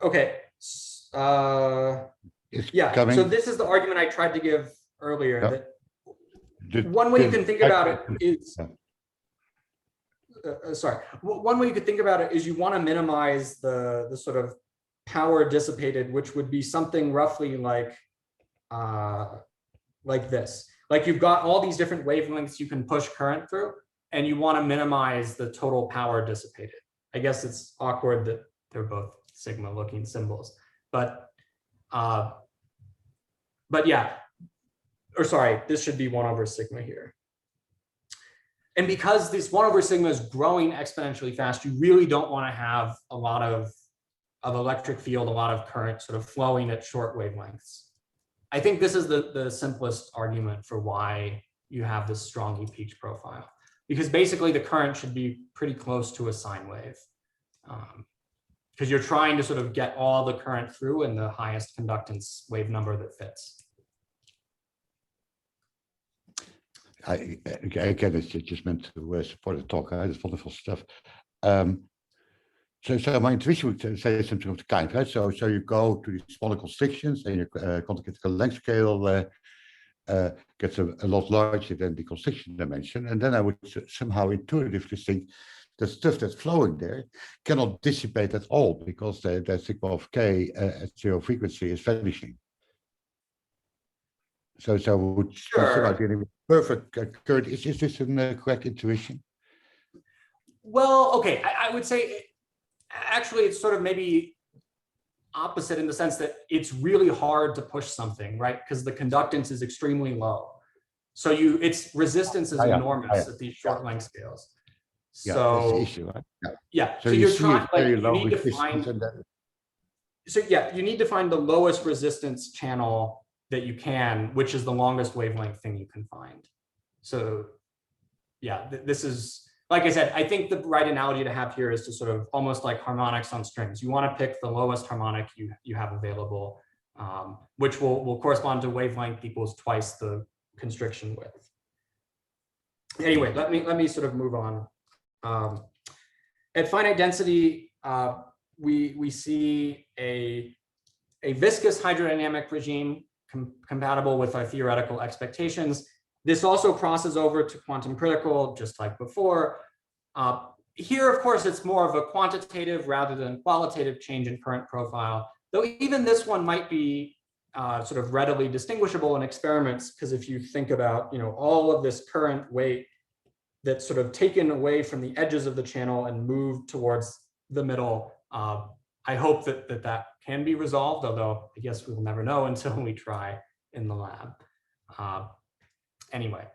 Okay. Yeah. So this is the argument I tried to give earlier. Yeah. That one way you can think about it is. One way you could think about it is you want to minimize the sort of power dissipated, which would be something roughly like this. Like you've got all these different wavelengths you can push current through, and you want to minimize the total power dissipated. I guess it's awkward that they're both sigma looking symbols, but yeah, or sorry, this should be 1 over sigma here. And because this 1 over sigma is growing exponentially fast, you really don't want to have a lot of electric field, a lot of current sort of flowing at short wavelengths. I think this is the simplest argument for why you have this strongly peaked profile, because basically the current should be pretty close to a sine wave, because you're trying to sort of get all the current through in the highest conductance wave number that fits. I get it. You just meant to support the talk. It's wonderful stuff. So my intuition would say something of the kind, right? So you go to these smaller constrictions, and your quantitative length scale gets a lot larger than the constriction dimension, and then I would somehow intuitively think the stuff that's flowing there cannot dissipate at all because the sigma of k at 0 frequency is vanishing. So would sure. Dealing with perfect current. Is this a correct intuition? Well, okay, I would say actually it's sort of maybe opposite in the sense that it's really hard to push something, right? Because the conductance is extremely low. So its resistance is enormous at these short length scales. So that's the issue, right? Yeah. So you're you trying, like, very you low need to find. so yeah, you need to find the lowest resistance channel that you can, which is the longest wavelength thing you can find. So yeah, this is, like I said, I think the right analogy to have here is to sort of almost like harmonics on strings. You want to pick the lowest harmonic you have available, which will correspond to wavelength equals twice the constriction width. Anyway, let me sort of move on. At finite density, we see a viscous hydrodynamic regime compatible with our theoretical expectations. This also crosses over to quantum critical, just like before. Here, of course, it's more of a quantitative rather than qualitative change in current profile, though even this one might be sort of readily distinguishable in experiments, because if you think about, all of this current weight that's sort of taken away from the edges of the channel and moved towards the middle, I hope that can be resolved, although I guess we will never know until we try in the lab. Anyway,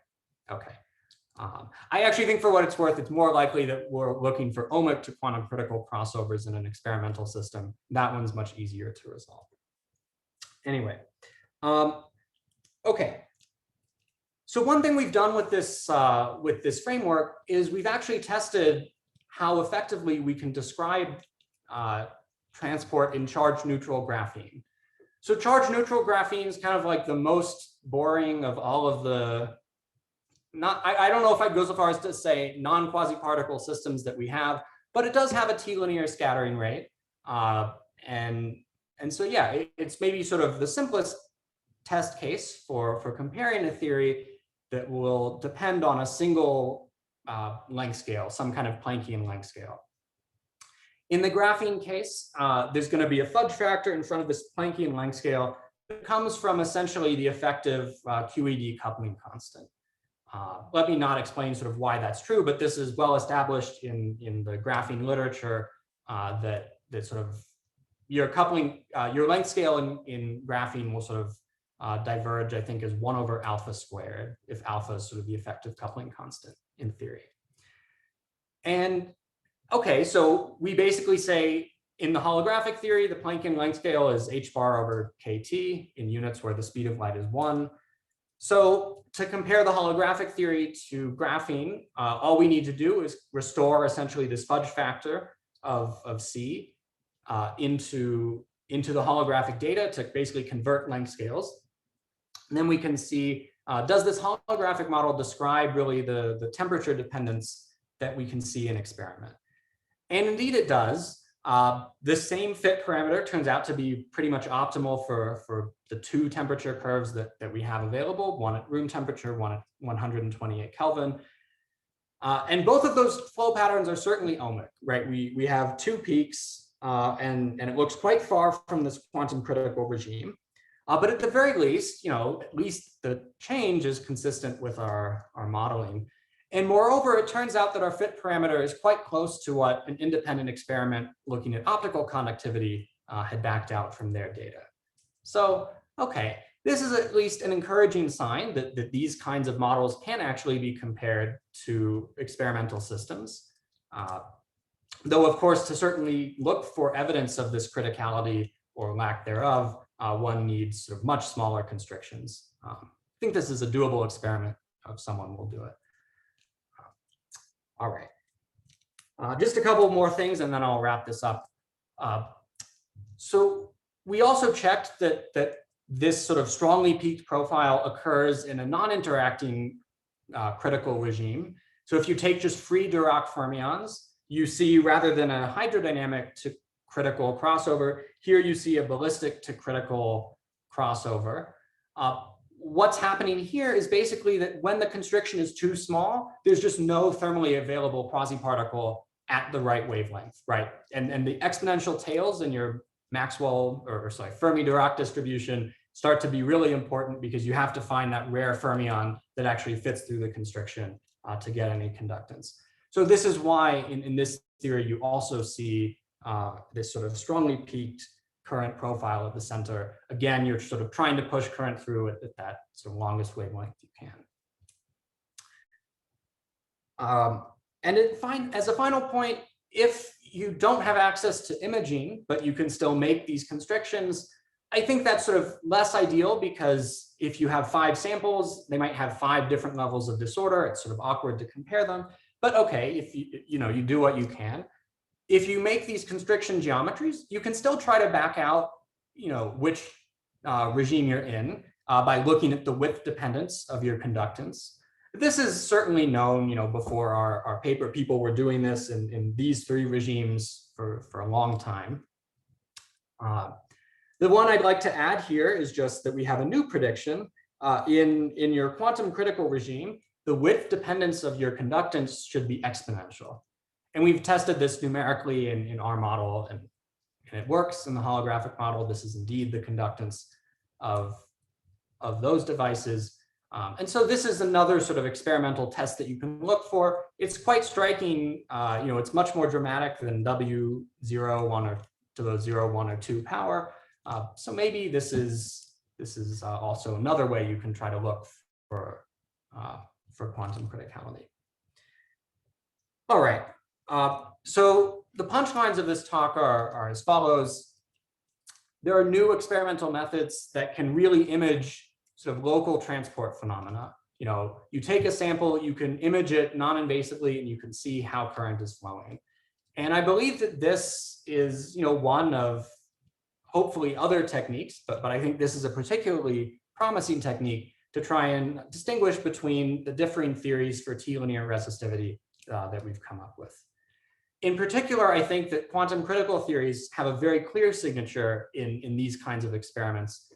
okay. I actually think for what it's worth, it's more likely that we're looking for ohmic to quantum critical crossovers in an experimental system. That one's much easier to resolve. Anyway, okay. So one thing we've done with this framework is we've actually tested how effectively we can describe transport in charge neutral graphene. So charge neutral graphene is kind of like the most boring of all of the, I don't know if I'd go so far as to say non-quasi-particle systems that we have, but it does have a T-linear scattering rate. And so, yeah, it's maybe sort of the simplest test case for comparing a theory that will depend on a single length scale, some kind of Planckian length scale. In the graphene case, there's going to be a fudge factor in front of this Planckian length scale that comes from essentially the effective QED coupling constant. Let me not explain sort of why that's true, but this is well established in the graphene literature that sort of your coupling, your length scale in graphene will sort of diverge, I think, as 1 over alpha squared, if alpha is sort of the effective coupling constant in theory. And okay, so we basically say in the holographic theory, the Planckian length scale is h bar over kt in units where the speed of light is 1. So to compare the holographic theory to graphene, all we need to do is restore essentially this fudge factor of c into the holographic data to basically convert length scales. And then we can see, does this holographic model describe really the temperature dependence that we can see in experiment? And indeed it does. This same fit parameter turns out to be pretty much optimal for the 2 temperature curves that we have available, one at room temperature, one at 128 Kelvin. And both of those flow patterns are certainly ohmic, right? We have 2 peaks and it looks quite far from this quantum critical regime. But at the very least, at least the change is consistent with our modeling. And moreover, it turns out that our fit parameter is quite close to what an independent experiment looking at optical conductivity had backed out from their data. So, okay, this is at least an encouraging sign that these kinds of models can actually be compared to experimental systems. Though, of course, to certainly look for evidence of this criticality or lack thereof, one needs sort of much smaller constrictions. I think this is a doable experiment if someone will do it. All right, just a couple more things and then I'll wrap this up. So we also checked that this sort of strongly peaked profile occurs in a non-interacting critical regime. So if you take just free Dirac fermions, you see rather than a hydrodynamic to critical crossover, here you see a ballistic to critical crossover. What's happening here is basically that when the constriction is too small, there's just no thermally available quasi-particle at the right wavelength, right? And the exponential tails in your Maxwell, Fermi-Dirac distribution start to be really important because you have to find that rare fermion that actually fits through the constriction to get any conductance. So this is why in this theory, you also see this sort of strongly peaked current profile at the center. Again, you're sort of trying to push current through at that sort of longest wavelength you can. And as a final point, if you don't have access to imaging, but you can still make these constrictions. I think that's sort of less ideal because if you have 5 samples, they might have 5 different levels of disorder. It's sort of awkward to compare them. But okay, if you do what you can. If you make these constriction geometries, you can still try to back out which regime you're in by looking at the width dependence of your conductance. This is certainly known, before our paper. People were doing this in these 3 regimes for a long time. The one I'd like to add here is just that we have a new prediction. In your quantum critical regime, the width dependence of your conductance should be exponential. And we've tested this numerically in our model, and it works in the holographic model. This is indeed the conductance of those devices. And so this is another sort of experimental test that you can look for. It's quite striking. It's much more dramatic than W0, 1 or to the 0, 1 or 2 power. So maybe this is also another way you can try to look for quantum criticality. All right. So the punchlines of this talk are as follows. There are new experimental methods that can really image sort of local transport phenomena. You take a sample, you can image it non-invasively, and you can see how current is flowing. And I believe that this is, one of hopefully other techniques, but I think this is a particularly promising technique to try and distinguish between the differing theories for T-linear resistivity that we've come up with. In particular, I think that quantum critical theories have a very clear signature in these kinds of experiments,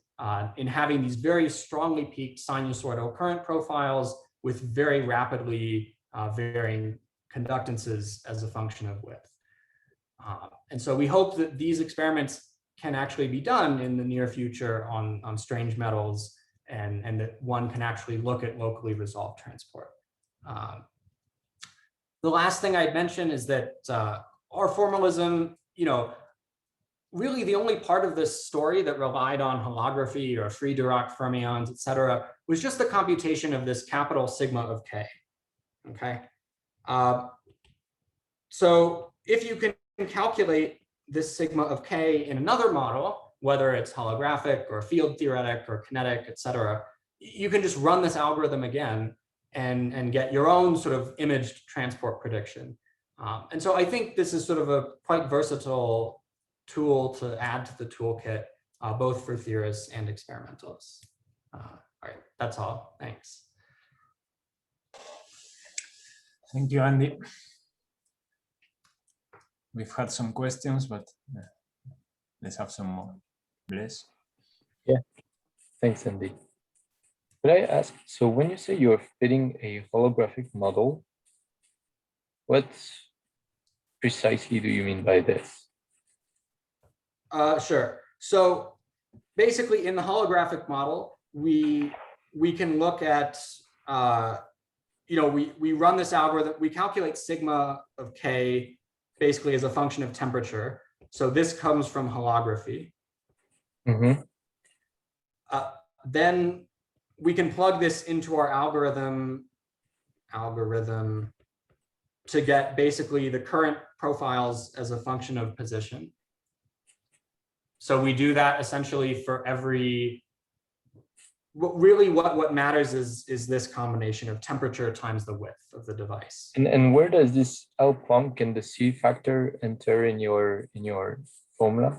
in having these very strongly peaked sinusoidal current profiles with very rapidly varying conductances as a function of width. And so we hope that these experiments can actually be done in the near future on strange metals, and that one can actually look at locally resolved transport. The last thing I'd mention is that our formalism, really the only part of this story that relied on holography or free Dirac fermions, et cetera, was just the computation of this capital sigma of K, okay? So if you can calculate this sigma of K in another model, whether it's holographic or field theoretic or kinetic, et cetera, you can just run this algorithm again and get your own sort of imaged transport prediction. And so I think this is sort of a quite versatile tool to add to the toolkit, both for theorists and experimentalists. All right, that's all. Thanks. Thank you, Andy. We've had some questions, but let's have some more. Bless. Yeah, thanks, Andy. Could I ask, so when you say you're fitting a holographic model, what precisely do you mean by this? Sure. So basically in the holographic model, we can look at, we run this algorithm, we calculate sigma of K basically as a function of temperature. So this comes from holography. Mm-hmm. Then we can plug this into our algorithm to get basically the current profiles as a function of position. So we do that essentially for every, really what matters is this combination of temperature times the width of the device. And where does this L Planck and the C factor enter in your formula?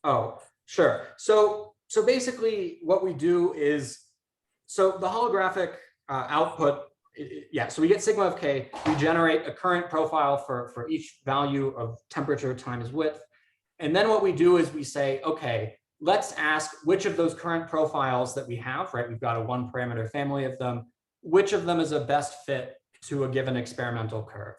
Oh, sure. So basically what we do is, so the holographic output, so we get sigma of K, we generate a current profile for each value of temperature times width. And then what we do is we say, okay, let's ask which of those current profiles that we have, right? We've got a 1 parameter family of them, which of them is a best fit to a given experimental curve.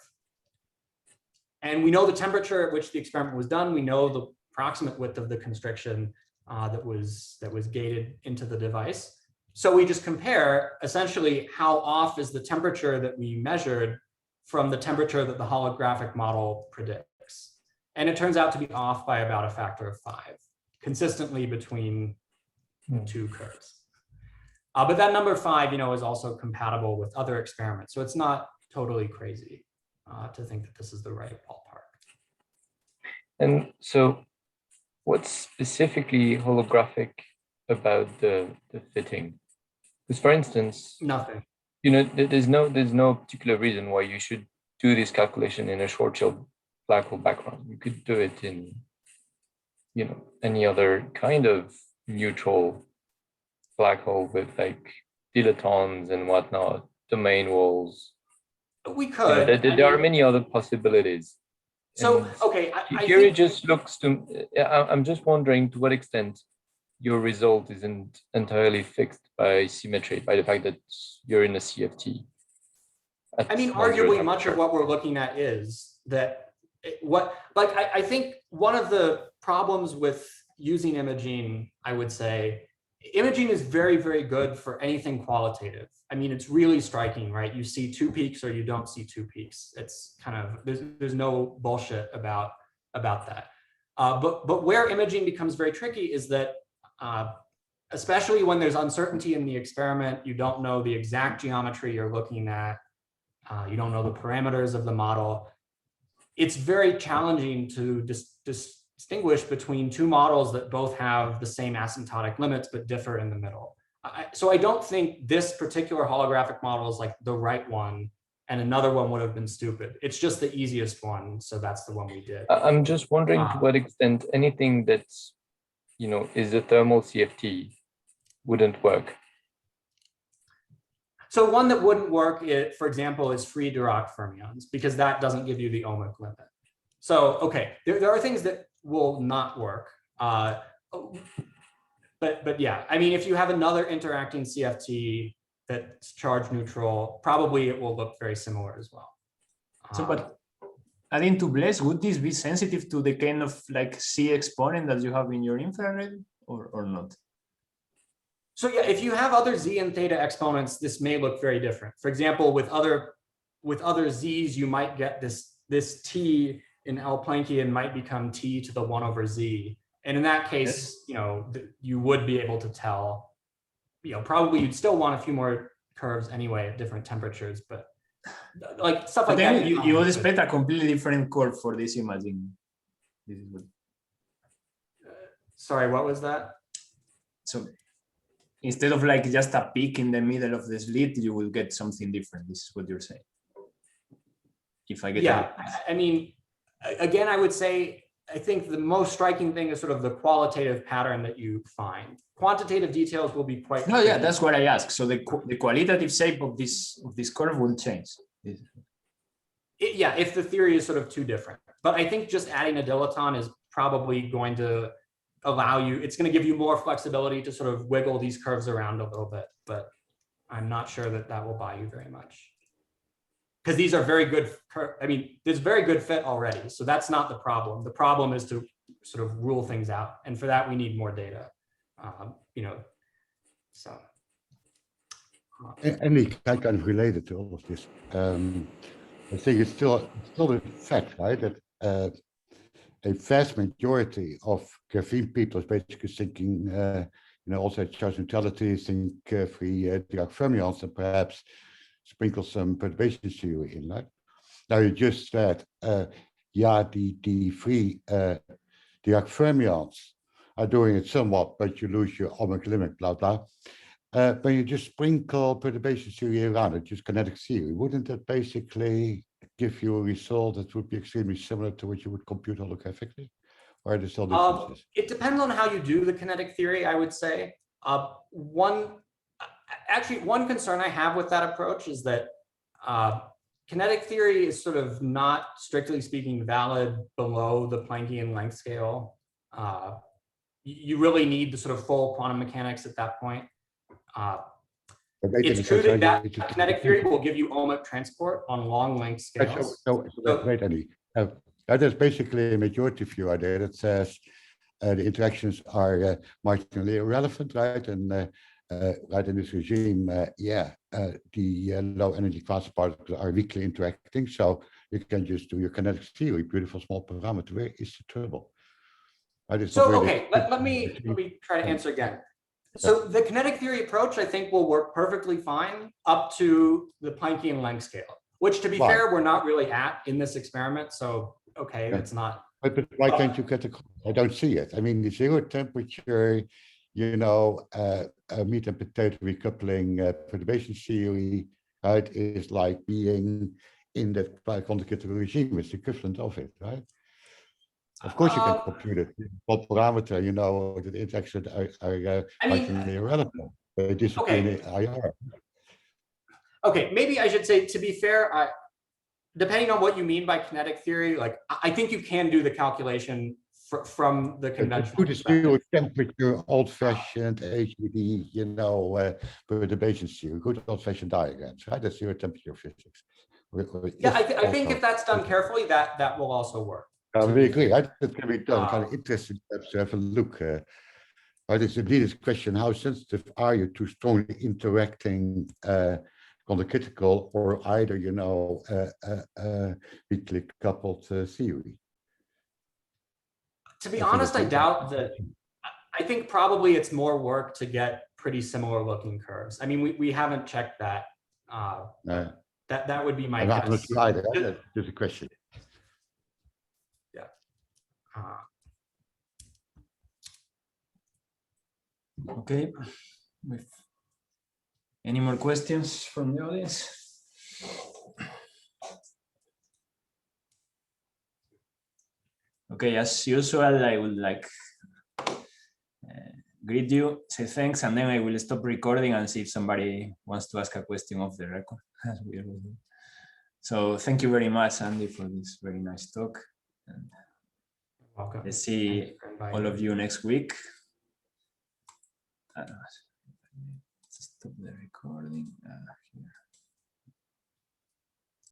And we know the temperature at which the experiment was done. We know the approximate width of the constriction that was gated into the device. So we just compare essentially how off is the temperature that we measured from the temperature that the holographic model predicts. And it turns out to be off by about a factor of 5, consistently between 2 curves. But that number 5, is also compatible with other experiments. So it's not totally crazy to think that this is the right ballpark. And so what's specifically holographic about the fitting? Because for instance, Nothing. you know, there's no particular reason why you should do this calculation in a short chill black hole background. You could do it in, you know, any other kind of neutral black hole with like dilatons and whatnot, domain walls. We You know, could. there are many other possibilities. So, And okay, I here it think, just looks to, I'm just wondering to what extent your result isn't entirely fixed by symmetry, by the fact that you're in a CFT. I mean, arguably much of what we're looking at is that I think one of the problems with using imaging, I would say, imaging is very, very good for anything qualitative. I mean, it's really striking, right? You see two peaks or you don't see two peaks. It's kind of, there's no bullshit about that. But where imaging becomes very tricky is that, especially when there's uncertainty in the experiment, you don't know the exact geometry you're looking at. You don't know the parameters of the model. It's very challenging to distinguish between two models that both have the same asymptotic limits but differ in the middle. So I don't think this particular holographic model is like the right one, and another one would have been stupid. It's just the easiest one, so that's the one we did. I'm just wondering to what extent anything that's, you know, is a thermal CFT wouldn't work. So one that wouldn't work, for example, is free Dirac fermions, because that doesn't give you the ohmic limit. So, okay, there are things that will not work. But yeah, I mean, if you have another interacting CFT that's charge neutral, probably it will look very similar as well. So, but adding to Blaise, would this be sensitive to the kind of like C exponent that you have in your infrared or not? So yeah, if you have other Z and theta exponents, this may look very different. For example, with other Z's, you might get this T in L Planckian might become T to the 1 over Z. And in that case, you know, you would be able to tell, you know, probably you'd still want a few more curves anyway at different temperatures, but like stuff like that. You would expect a completely different curve for this imaging. This is what... Sorry, what was that? So instead of like just a peak in the middle of the slit, you will get something different. This is what you're saying. If I get yeah, I mean, again, I would say, I think the most striking thing is sort of the qualitative pattern that you find. Quantitative details will be quite. No, yeah, that's what I asked. So the qualitative shape of this curve will change. Yeah, if the theory is sort of too different. But I think just adding a dilaton is probably going to allow you, it's going to give you more flexibility to sort of wiggle these curves around a little bit, but I'm not sure that that will buy you very much. Because these are very good, I mean, there's very good fit already. So that's not the problem. The problem is to sort of rule things out. And for that, we need more data, you know, so. And kind of related to all of this, I think it's still a fact, right, that a vast majority of graphene people is basically thinking, you know, also charge neutrality, think free Dirac fermions, and perhaps sprinkle some perturbation theory in, right? Now you just said, yeah, the free Dirac fermions are doing it somewhat, but you lose your ohmic limit, blah, blah. But you just sprinkle perturbation theory around it, just kinetic theory. Wouldn't that basically give you a result that would be extremely similar to what you would compute holographically? Or are there still differences? It depends on how you do the kinetic theory, I would say. One concern I have with that approach is that kinetic theory is sort of not, strictly speaking, valid below the Planckian length scale. You really need the sort of full quantum mechanics at that point. It's true that kinetic theory will give you ohmic transport on long length scales. Wait, Andy. That is basically a majority view idea that says the interactions are marginally irrelevant, right? And right in this regime, the low energy quasi-particles are weakly interacting. So you can just do your kinetic theory, beautiful small parameter. Where is the trouble? So, okay, let me try to answer again. So the kinetic theory approach, I think, will work perfectly fine up to the Planckian length scale, which, to be fair, we're not really at in this experiment. So, okay, it's not. But why can't you get the? I don't see it. I mean, the zero temperature, you know, meat and potato recoupling perturbation theory, right, is like being in that quantitative regime. It's the equivalent of it, right? Of course, you can compute it. What parameter, you know, the interactions are I mean, functionally irrelevant. They disappear in IR. Okay, maybe I should say, to be fair, depending on what you mean by kinetic theory, like I think you can do the calculation from the conventional Put a zero temperature, old-fashioned HED, you know, perturbation theory, good old-fashioned diagrams, right? That's zero temperature physics. Yeah, I think if that's done carefully, that will also work. We agree. Right? That can be done. Kind of interesting to have a look. But it's indeed this question: how sensitive are you to strongly interacting on the critical or either, you know, weakly coupled theory? To be honest, I doubt that. I think probably it's more work to get pretty similar looking curves. I mean, we haven't checked that. That would be my guess. I'm not sure either. That's a question. Yeah. Okay. With any more questions from the audience? Okay, as usual, I would like greet you, say thanks, and then I will stop recording and see if somebody wants to ask a question off the record. So thank you very much, Andy, for this very nice talk. And welcome. Let's see all of you next week. Stop the recording here.